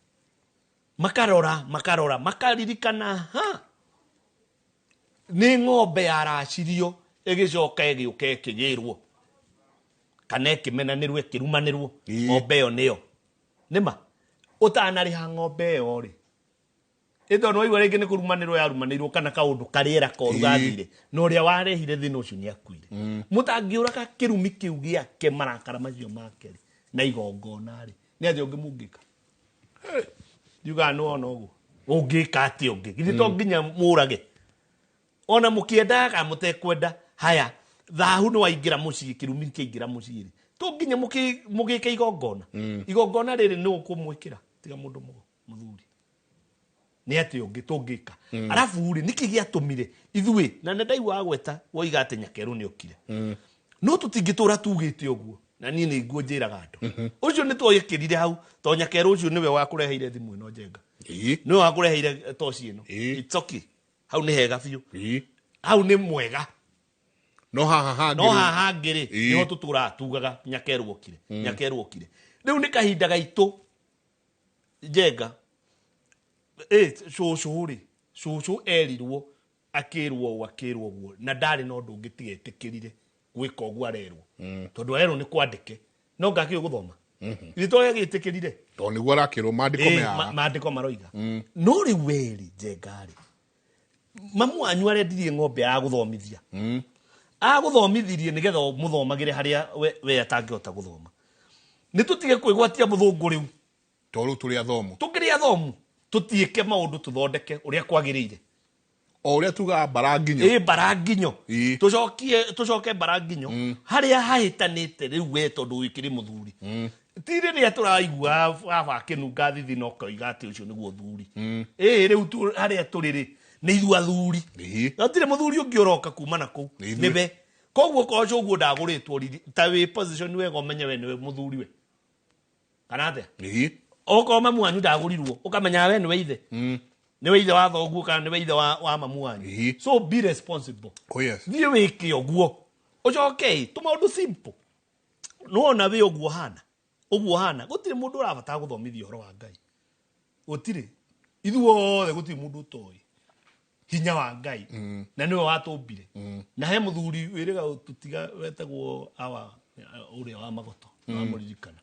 makarora makaririkana nĩ ng'ombe yaracirio ĩgĩcoka ĩgĩũka ĩkĩgĩrwo kana ĩkĩmenanĩrwo ĩkĩrumanĩrwo ng'ombe ĩyo nĩyo nĩma ũtanarĩha ng'ombe ĩyo rĩ ĩtho no igwa rĩngĩ nĩ kũrumanĩrwo yarumanĩrwo kana kaũndũ karĩera koru gathire na ũrĩa warehire thĩna ũcio nĩ akuire mũtangĩũraga kĩrumi kĩu gĩake marakara macio make na igongona rĩ nĩ atĩ ũngĩ mũngĩka yuga no ona ũguo ũngĩka atĩ ũngĩ githĩ to nginya mũrage ona mũkĩendaga mũtekwenda haya thahu nĩ waingĩra mũciĩ kĩrumi kĩingĩra mũciĩ rĩ to nginya mũgĩke igongona rĩrĩ nĩ ũkũmwĩkĩra tiga mũndũ mũthuri nĩ atĩ ũngĩ tũngĩka arabu rĩ nĩkĩ gĩatũmire ithuĩ na ndaigua gweta woiga atĩ Nyakeru nĩ okire no tutingĩtũra tugĩte ũguo na niĩ nĩ nguo njĩraga andũ ũcio nĩ twagĩkĩrire hau to Nyakero ũcio nĩwe wakũreheire thimũ ĩno njenga nĩwe wakũreheire toci ĩno it's okay hau nĩ hega biũ hau nĩ mwega no haha hangĩ nĩho tũtũraga tugaga Nyakero okire rĩu nĩ kahinda gaitũ njenga cũcũ erirwo akĩrwo ũguo na ndarĩ na ũndũ ũngĩ tigetĩkĩrire gwĩka ũguo arerwo tondũ arerwo nĩ kwandĩke no ngakĩo gũthoma itũ gĩtĩkĩrire to nĩguo arakĩrwo mandĩko maroiga no rĩu weri njengarĩ mamu wanyu arendirie ng'ombe ya gũthomithia agũthomithirie nĩgetha mũthomagĩre harĩa we atangĩhota gũthoma nĩ tũtige kwĩgwatia mũthũngũ rĩu to rĩu tũkĩrĩ athomu tũtiĩke maũndũ tũthondeke ũrĩa kwagĩrĩire o ũrĩa tugaga Baranginyo Baranginyo tũcoke Baranginyo harĩa hahĩtanĩte rĩu we tondũ wĩkĩrĩ mũthuri ti rĩrĩa tũraigua baba akĩnunga thithi no koiga atĩ ũcio nĩguo thuri rĩu harĩa tũrĩrĩ nĩ ithuĩ athuri gũtirĩ mũthuri ũngĩ ũroka kuma na kũu nĩwe koguo koco ũguo ndagũrĩtwo ta wĩ position wega ũmenye we nĩwe mũthuri we kana atĩa okorwo mamu wanyu ndagũrirwo ũkamenya we nĩwe ithe nĩwe ithe wa thoguo kana nĩwe ithe wa mamu wanyu so be responsible thiĩ wĩke ũguo ũcoke tũmaũndũ simple nĩwona wĩ ũguo hana gũtirĩ mũndũ ũrabatara gũthomithia ũhoro wa Ngai gũtirĩ ithuothe gũtirĩ mũndũ ũtoĩ hinya wa Ngai na nĩwe watũmbire na he mũthuri wĩrĩga tũtiga wetagwo ũrĩa wa Magoto wa mũririkana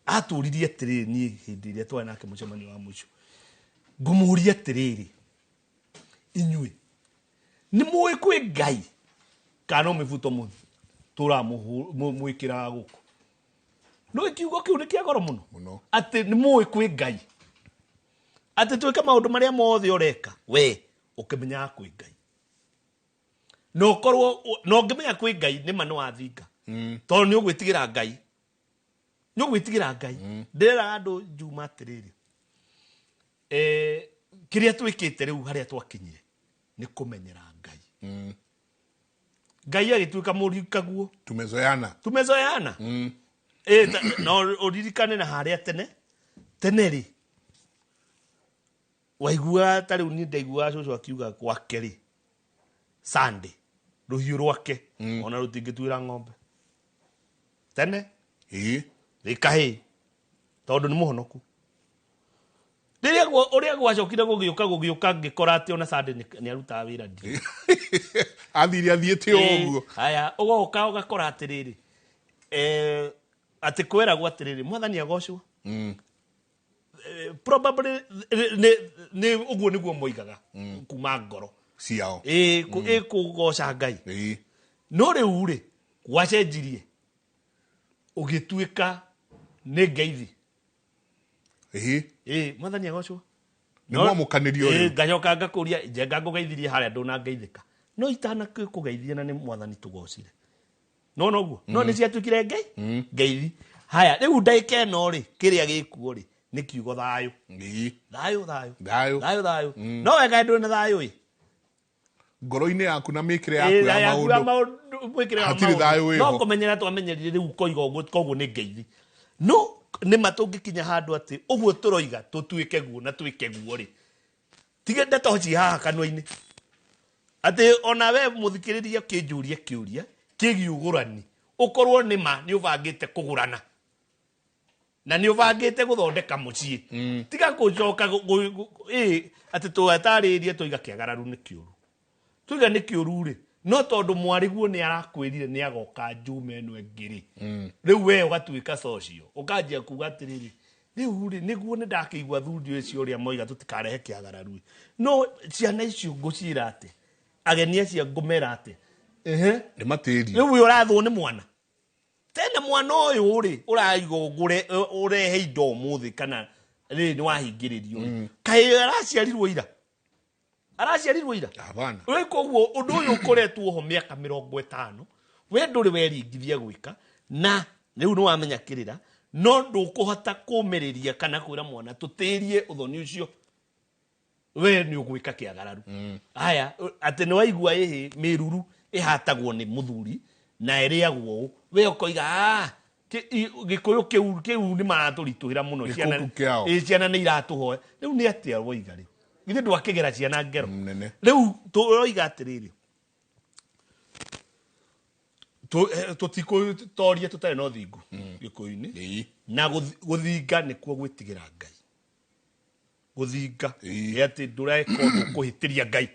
atũririe atĩrĩrĩ niĩ hĩndĩ ĩrĩa twarĩ nake mũcemanio wa mũico ngũmũria atĩrĩrĩ inyuĩ nĩ mũĩ kwĩ Ngai kana mũbuto mũthi tũramwĩkĩra gũkũ no kiugo kĩu nĩ kĩa goro mũno atĩ nĩ mũĩ kwĩ Ngai atĩ twĩke maũndũ marĩa mothe ũreka we ũkĩmenyaga kwĩ Ngai no korwo no ngĩmenya kwĩ Ngai nĩ ma nĩ wathinga tondũ nĩ ũgwĩtigĩra Ngai ndĩrera andũ njuma atĩrĩrĩ kĩrĩa twĩkĩte rĩu harĩa twakinyire nĩ kũmenyera Ngai agĩtuĩka mũrikaguo tumezoyana no ũririkane na harĩa tene rĩ waigua ta rĩu niĩ ndaiguaga cũcũ akiuga gwake rĩ Sunday rũhiũ rwake ona rũtingĩtuĩra ng'ombe tene rĩkahĩ tondũ nĩ mũhonoku rĩrĩa ũrĩa gwacokire gũgĩũka ngĩkora atĩ ona Sunday nĩ arutaga wĩra ndĩ athiĩte ũguo haya ũgoka ũgakora atĩrĩrĩ atĩ kwĩragwo atĩrĩrĩ mwathani agocwo probably nĩ ũguo nĩguo moigaga kuma ngoro ciao kũgoca Ngai no rĩu rĩ gwacenjirie ũgĩtuĩka nĩ ngeithi mwathani agocwo nĩ mwamũkanĩrio rĩu ngacoka ngakũria njenga ngũgeithirie harĩa ndũna ngeithĩka no itana kũgeithia na nĩ mwathani tũgocire no noguo no nĩ ciatuĩkire ngeithi haya rĩu ndagĩka ĩno rĩ kĩrĩa gĩkuo rĩ nĩ kiugo thayũ no wega ndũrĩ na thayũ ngoro-inĩ yaku na mĩkĩre yaku ya maũndũ hatirĩ thayũ wĩho no kũmenyera twamenyerire rĩu koiga ũguo koguo nĩ ngeithi no nĩ matũngĩkinya handũ atĩ ũguo tũroiga tũtuĩke guo na twĩke guo rĩ tige ndetoci haha kanua-inĩ atĩ ona we mũthikĩrĩria kĩnjũria kĩũria kĩgiĩ ũgũrani ũkorwo nĩ ma nĩ ũbangĩte kũgũrana na nĩ ũbangĩte gũthondeka mũciĩ tiga gũcoka atĩ tũatarĩrie tũiga kĩagararu nĩ kĩũru tũiga nĩ kĩũru rĩ no tondũ mwariguo nĩ arakwĩrire nĩ agoka njuma ĩno ĩngĩ rĩ rĩu we ũgatuĩka socio ũkanjia kuga atĩrĩrĩ rĩu rĩ nĩguo nĩ ndakĩigua thundi ũcio ũrĩa moiga tũtikarehe kĩagararu no ciana icio ngũciĩra atĩ ageni acio ngũmera atĩ nĩ matĩri rĩu ũrathwo nĩ mwana tena mwana ũyũ rĩ ũraiga ũrehe indo ũmũthĩ kana rĩ nĩ wahingĩrĩrio kaĩ araciarirwo ira we koguo ũndũ ũyũ ũkoretwo ho mĩaka 50 we ndũrĩ weringithia gwĩka na rĩu nĩ wamenya kĩrĩra no ndũkũhota kũmĩrĩria kana kwĩra mwana tũtĩrie ũthoni ũcio we nĩ ũgwĩka kĩagararu haya atĩ nĩ waigua mĩruru ĩhatagwo nĩ mũthuri na ĩrĩagwo we ũkoiga gĩkũyũ kĩu nĩ maratũritũhĩra mũno ciana nĩ iratũhoya rĩu nĩ atĩa woiga rĩu githĩ ndwakĩgera ciana ngero rĩu tũroiga atĩrĩrĩ tũtikũtoria tũtarĩ na ũthingu gĩkũyũ-inĩ na gũthinga nĩkuo gwĩtigĩra Ngai gũthinga nĩ atĩ ndũreka ũndũ kũhĩtĩria Ngai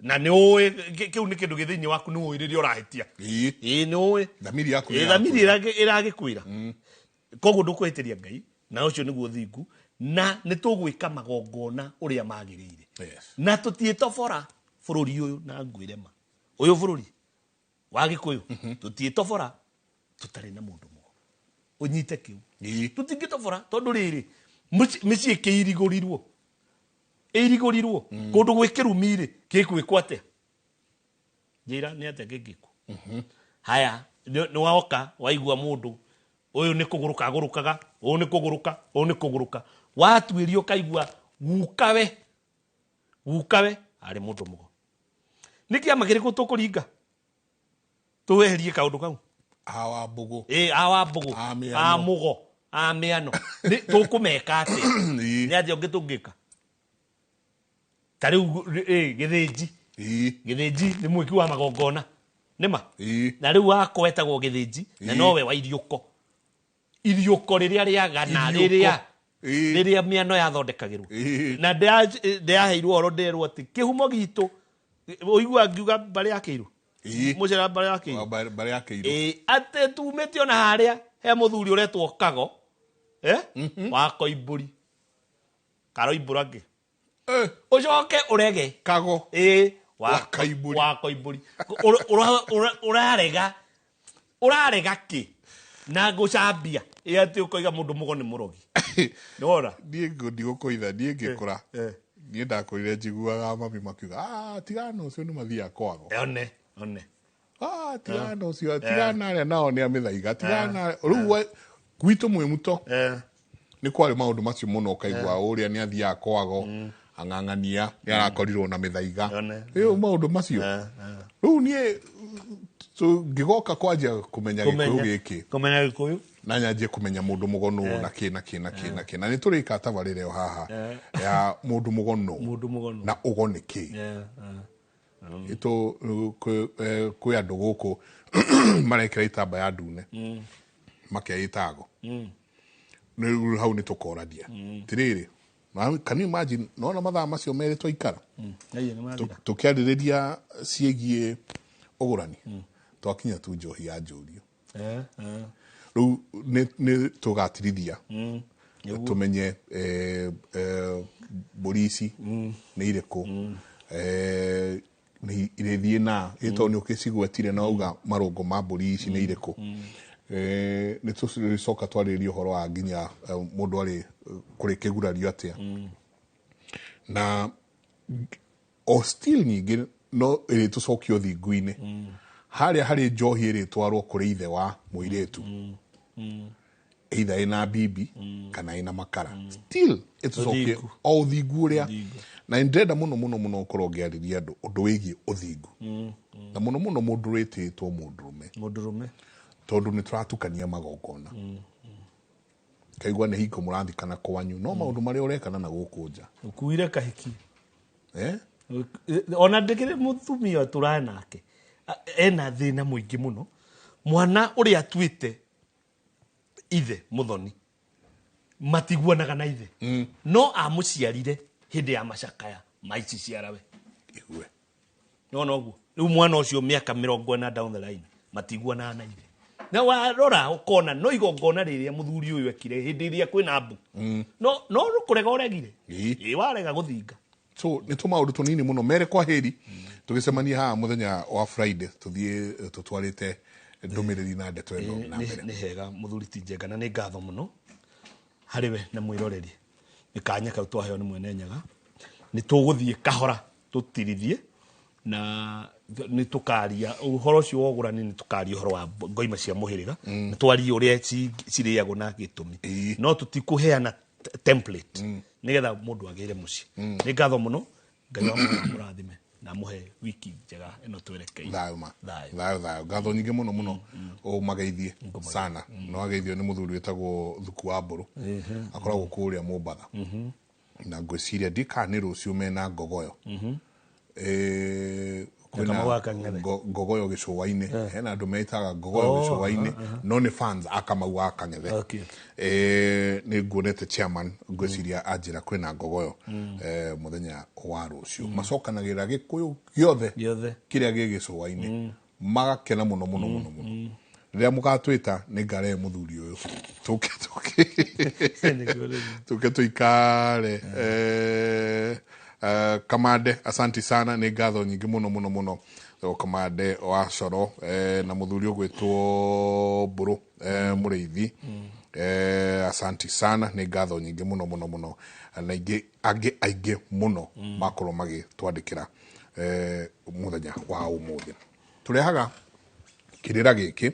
na nĩ ũĩ kĩu nĩ kĩndũ gĩthĩinĩ waku nĩ ũĩ rĩrĩa ũrahĩtia nĩ ũĩ thamiri ĩragĩkwĩra koguo ndũkũhĩtĩria Ngai na ũcio nĩguo ũthingu na nĩ tũgwĩka magongona ũrĩa magĩrĩire na tũtiĩtobora bũrũri ũyũ na ngwĩre ma ũyũ bũrũri wa Gĩkũyũ tũtiĩtobora tũtarĩ na mũndũ mũgo ũnyite kĩu tũtingĩtobora tondũ rĩrĩ mĩciĩ ĩirigũrirwo kũndũ gwĩ kĩrumi-rĩ gĩkwĩkwo atĩa njĩra nĩ atĩa gĩgĩkwo haya nĩ waoka waigua mũndũ ũyũ nĩ kũgũrũka agũrũkaga ũyũ nĩ kũgũrũka watuĩrio kaigua gukawe arĩ mũndũ mũgo nĩ kĩama kĩrĩkũ tũkũringa tũweherie kaũndũ kau awambũgũ amũgo amĩano tũkũmeka atĩ nĩ atĩa ũngĩ tũngĩka ta rĩu gĩthĩnji nĩ mwĩki wa magongona nĩma na rĩu wako etagwo gĩthĩnji na nowe wa iriũko rĩrĩa rĩagana rĩrĩa mĩano yathondekagĩrwo na ndĩraheirwo ũhoro nderwo atĩ kĩhumo gitũ ũigua ngiuga mbarĩ yakĩirwo mũcera mbarĩ yakĩirwo atĩ tumĩte ona harĩa he mũthuri ũretwo Kago wa Koimbũri Karoimbũra ngĩ ũcoke ũrege Kago wa Koimbũri ũrarega kĩ na ngũcambia atĩ ũkoiga mũndũ mũgo nĩ mũrogi nĩwona niĩ ndigũkũitha niĩ ngĩkũra niĩ ndakũrire njiguaga mami makiuga tigana ũcio nĩ mathiaga kwago one tigana ũcio tigana arĩa nao nĩ amĩthaiga tigana rĩu gwitũ mwĩmuto nĩ kwarĩ maũndũ macio mũno ũkaigua ũrĩa nĩ athiaga kwago ang'ang'ania nĩ arakorirwo na mĩthaiga rĩu maũndũ macio rĩu niĩ ngĩgoka kwanjia kũmenya Gĩkũyũ na nyanjie kũmenya mũndũ mũgono na kĩ na nĩ tũrĩka tabarĩra ĩyo haha ya mũndũ mũgono na ũgo nĩ kĩ kwĩ andũ gũkũ marekĩra itambaya ndune makeĩtago rĩu hau nĩ tũkorania tirĩrĩ can you imagine nona mathaa macio merĩ twaikara tũkĩarĩrĩria ciĩgiĩ ũgũrani twakinya tu njohi ya njũrio rĩu nĩ tũgatirithia tũmenye mbũri ici nĩ irĩkũ nĩ irĩthiĩ na ĩtondũ nĩ ũkĩcigwetire na uga marũngo ma mbũri ici nĩ irĩkũ nĩ tũcoka twarĩrĩria ũhoro wa nginya mũndũ arĩ kũrĩ kĩgurario atĩa na o still nyingĩ no ĩrĩ tũcokio thingu-inĩ harĩa harĩ njohi ĩrĩ twarwo kũrĩ ithe wa mũirĩtu either ĩna bibi kana ĩna makara still ĩtũcokie o ũthingu ũrĩa na ndĩrenda mũno ũkorwo ngĩarĩria andũ ũndũ wĩgiĩ ũthingu na mũno mũndũ wĩtĩtwo mũndũrũme tondũ nĩ tũratukania magongona kaigua nĩ hingo mũrathikana kwanyu no maũndũ marĩa ũrekana na gũkũ nja ũkuire kahiki ona ndĩkĩrĩ mũtumia tũraya nake ena thĩna mũingĩ mũno mwana ũrĩa atuĩte ithe mũthoni matiguanaga na ithe no amũciarire hĩndĩ ya macakaya maici ciarawe igue no noguo rĩu mwana ũcio mĩaka 40 down the line matiguanaga na ithe na warora ũkona no igongona rĩrĩa mũthuri ũyũ ekire hĩndĩ ĩrĩa kwĩna mbu no kũrega ũregire warega gũthinga so nĩ tũmaũndũ tũnini mũno mere kwa hĩri tũgĩcemania haha mũthenya wa Friday tũthiĩ tũtwarĩte ndũmĩrĩri na ndeto ĩno na mbere nĩ hega mũthuri ti njenga na nĩ ngatho mũno harĩ we na mwĩroreri nĩ kanya kau twaheo nĩ mwene nyaga nĩ tũgũthiĩ kahora tũtirithie na nĩ tũkaria ũhoro ũcio wa ũgũrani nĩ tũkaria ũhoro wa ngoima cia mũhĩrĩga nĩ twarie ũrĩa cirĩagwo na gĩtũmi no tũtikũheana template nĩgetha mũndũ agĩre mũciĩ nĩ ngatho mũno Ngai wa mũrathime na muhe wiki njega ĩno twerekei thayo ngatho nyingĩ mũno mũno ũmageithie sana no ageithio nĩ mũthuri wĩtagwo Thuku wa Mbũrũ akoragwo kũrĩa Mombatha na ngwĩciria ndika nĩ rũciũ mena ngogoyo ngogoyo gĩcũa-inĩ hena andũ metaga ngogoyo gĩcũa-inĩ no nĩ fans a Kamau wa Kang'ethe nĩ nguonete chairman ngwĩciria anjĩra kwĩna ngogoyo mũthenya wa rũciũ macokanagĩrĩra Gĩkũyũ gĩothe kĩrĩa gĩ gĩcũa-inĩ magakena mũno mũno mũno mũno rĩrĩa mũgatwĩta nĩ ngarehe mũthuri ũyũ tũke tũikare Kamande asanti sana nĩ ngatho nyingĩ mũno mũno mũno Kamande wa Coro na mũthuri ũgwĩtwo Mbũrũ mũrĩithi asanti sana nĩ ngatho nyingĩ mũno mũno mũno na aingĩ mũno makorwo magĩtwandĩkĩra mũthenya wa ũmũthĩ tũrehaga kĩrĩra gĩkĩ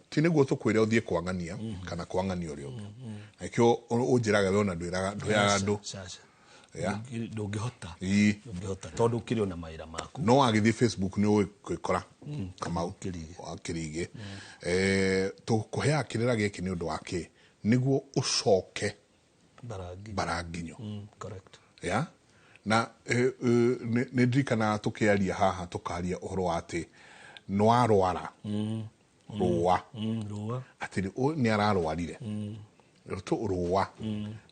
ti nĩguo tũkwĩre ũthiĩ kwang'ania kana kwang'ania ũrĩa ũngĩ nakĩo ũnjĩraga we ona ndwĩraga andũ ndũngĩhota tondũ ũkĩrĩ ona mawĩra maku no agĩthiĩ Facebook nĩ ũgwĩkora Kamau wa Kĩrigĩ tũkũheaga kĩrĩra gĩkĩ nĩ ũndũ wa kĩ nĩguo ũcoke baranginyo na nĩ ndirikana tũkĩaria haha tũkaria ũhoro wa atĩ nĩwarwara rũa atĩ nĩ ararwarire rũa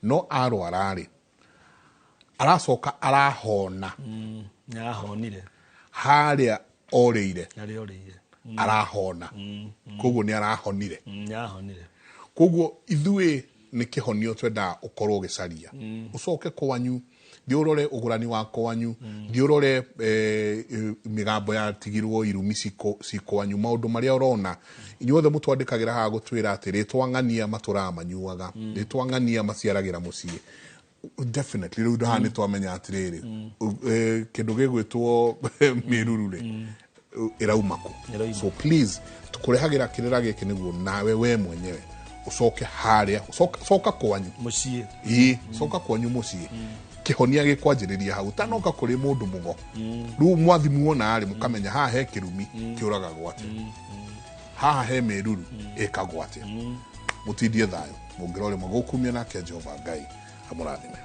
no arwara-rĩ aracoka arahona harĩa orĩire arahona koguo nĩ arahonire koguo ithuĩ nĩ kĩhonio twendaga ũkorwo ũgĩcaria ũcoke kwanyu thiĩ ũrore ũgũrani wa kwanyu thiĩ ũrore mĩgambo yatigirwo irumi ci kwanyu maũndũ marĩa ũrona inyuothe mũtwandĩkagĩra haha gũtwĩra atĩ rĩtwa ng'ania matũraga manyuaga rĩtwa ng'ania maciaragĩra mũciĩ definitely rĩu haha nĩ twamenya atĩrĩrĩ kĩndũ gĩgwĩtwo mĩruru-rĩ ĩrauma kũ so please tũkũrehagĩra kĩrĩra gĩkĩ nĩguo nawe we mwenyewe ucoke harĩa coka kwanyu mũciĩ coka kwanyu mũciĩ kĩhonia gĩkwanjĩrĩria hau tanoka kũrĩ mũndũ mũgo rĩu mwathimwo na rĩ mũkamenya haha he kĩrumi kĩũraga gwate haha he mĩruru ĩkagwo atĩa mũtindie thayũ mũngĩrore magũkumia nake Jehova Ngai amũrathime.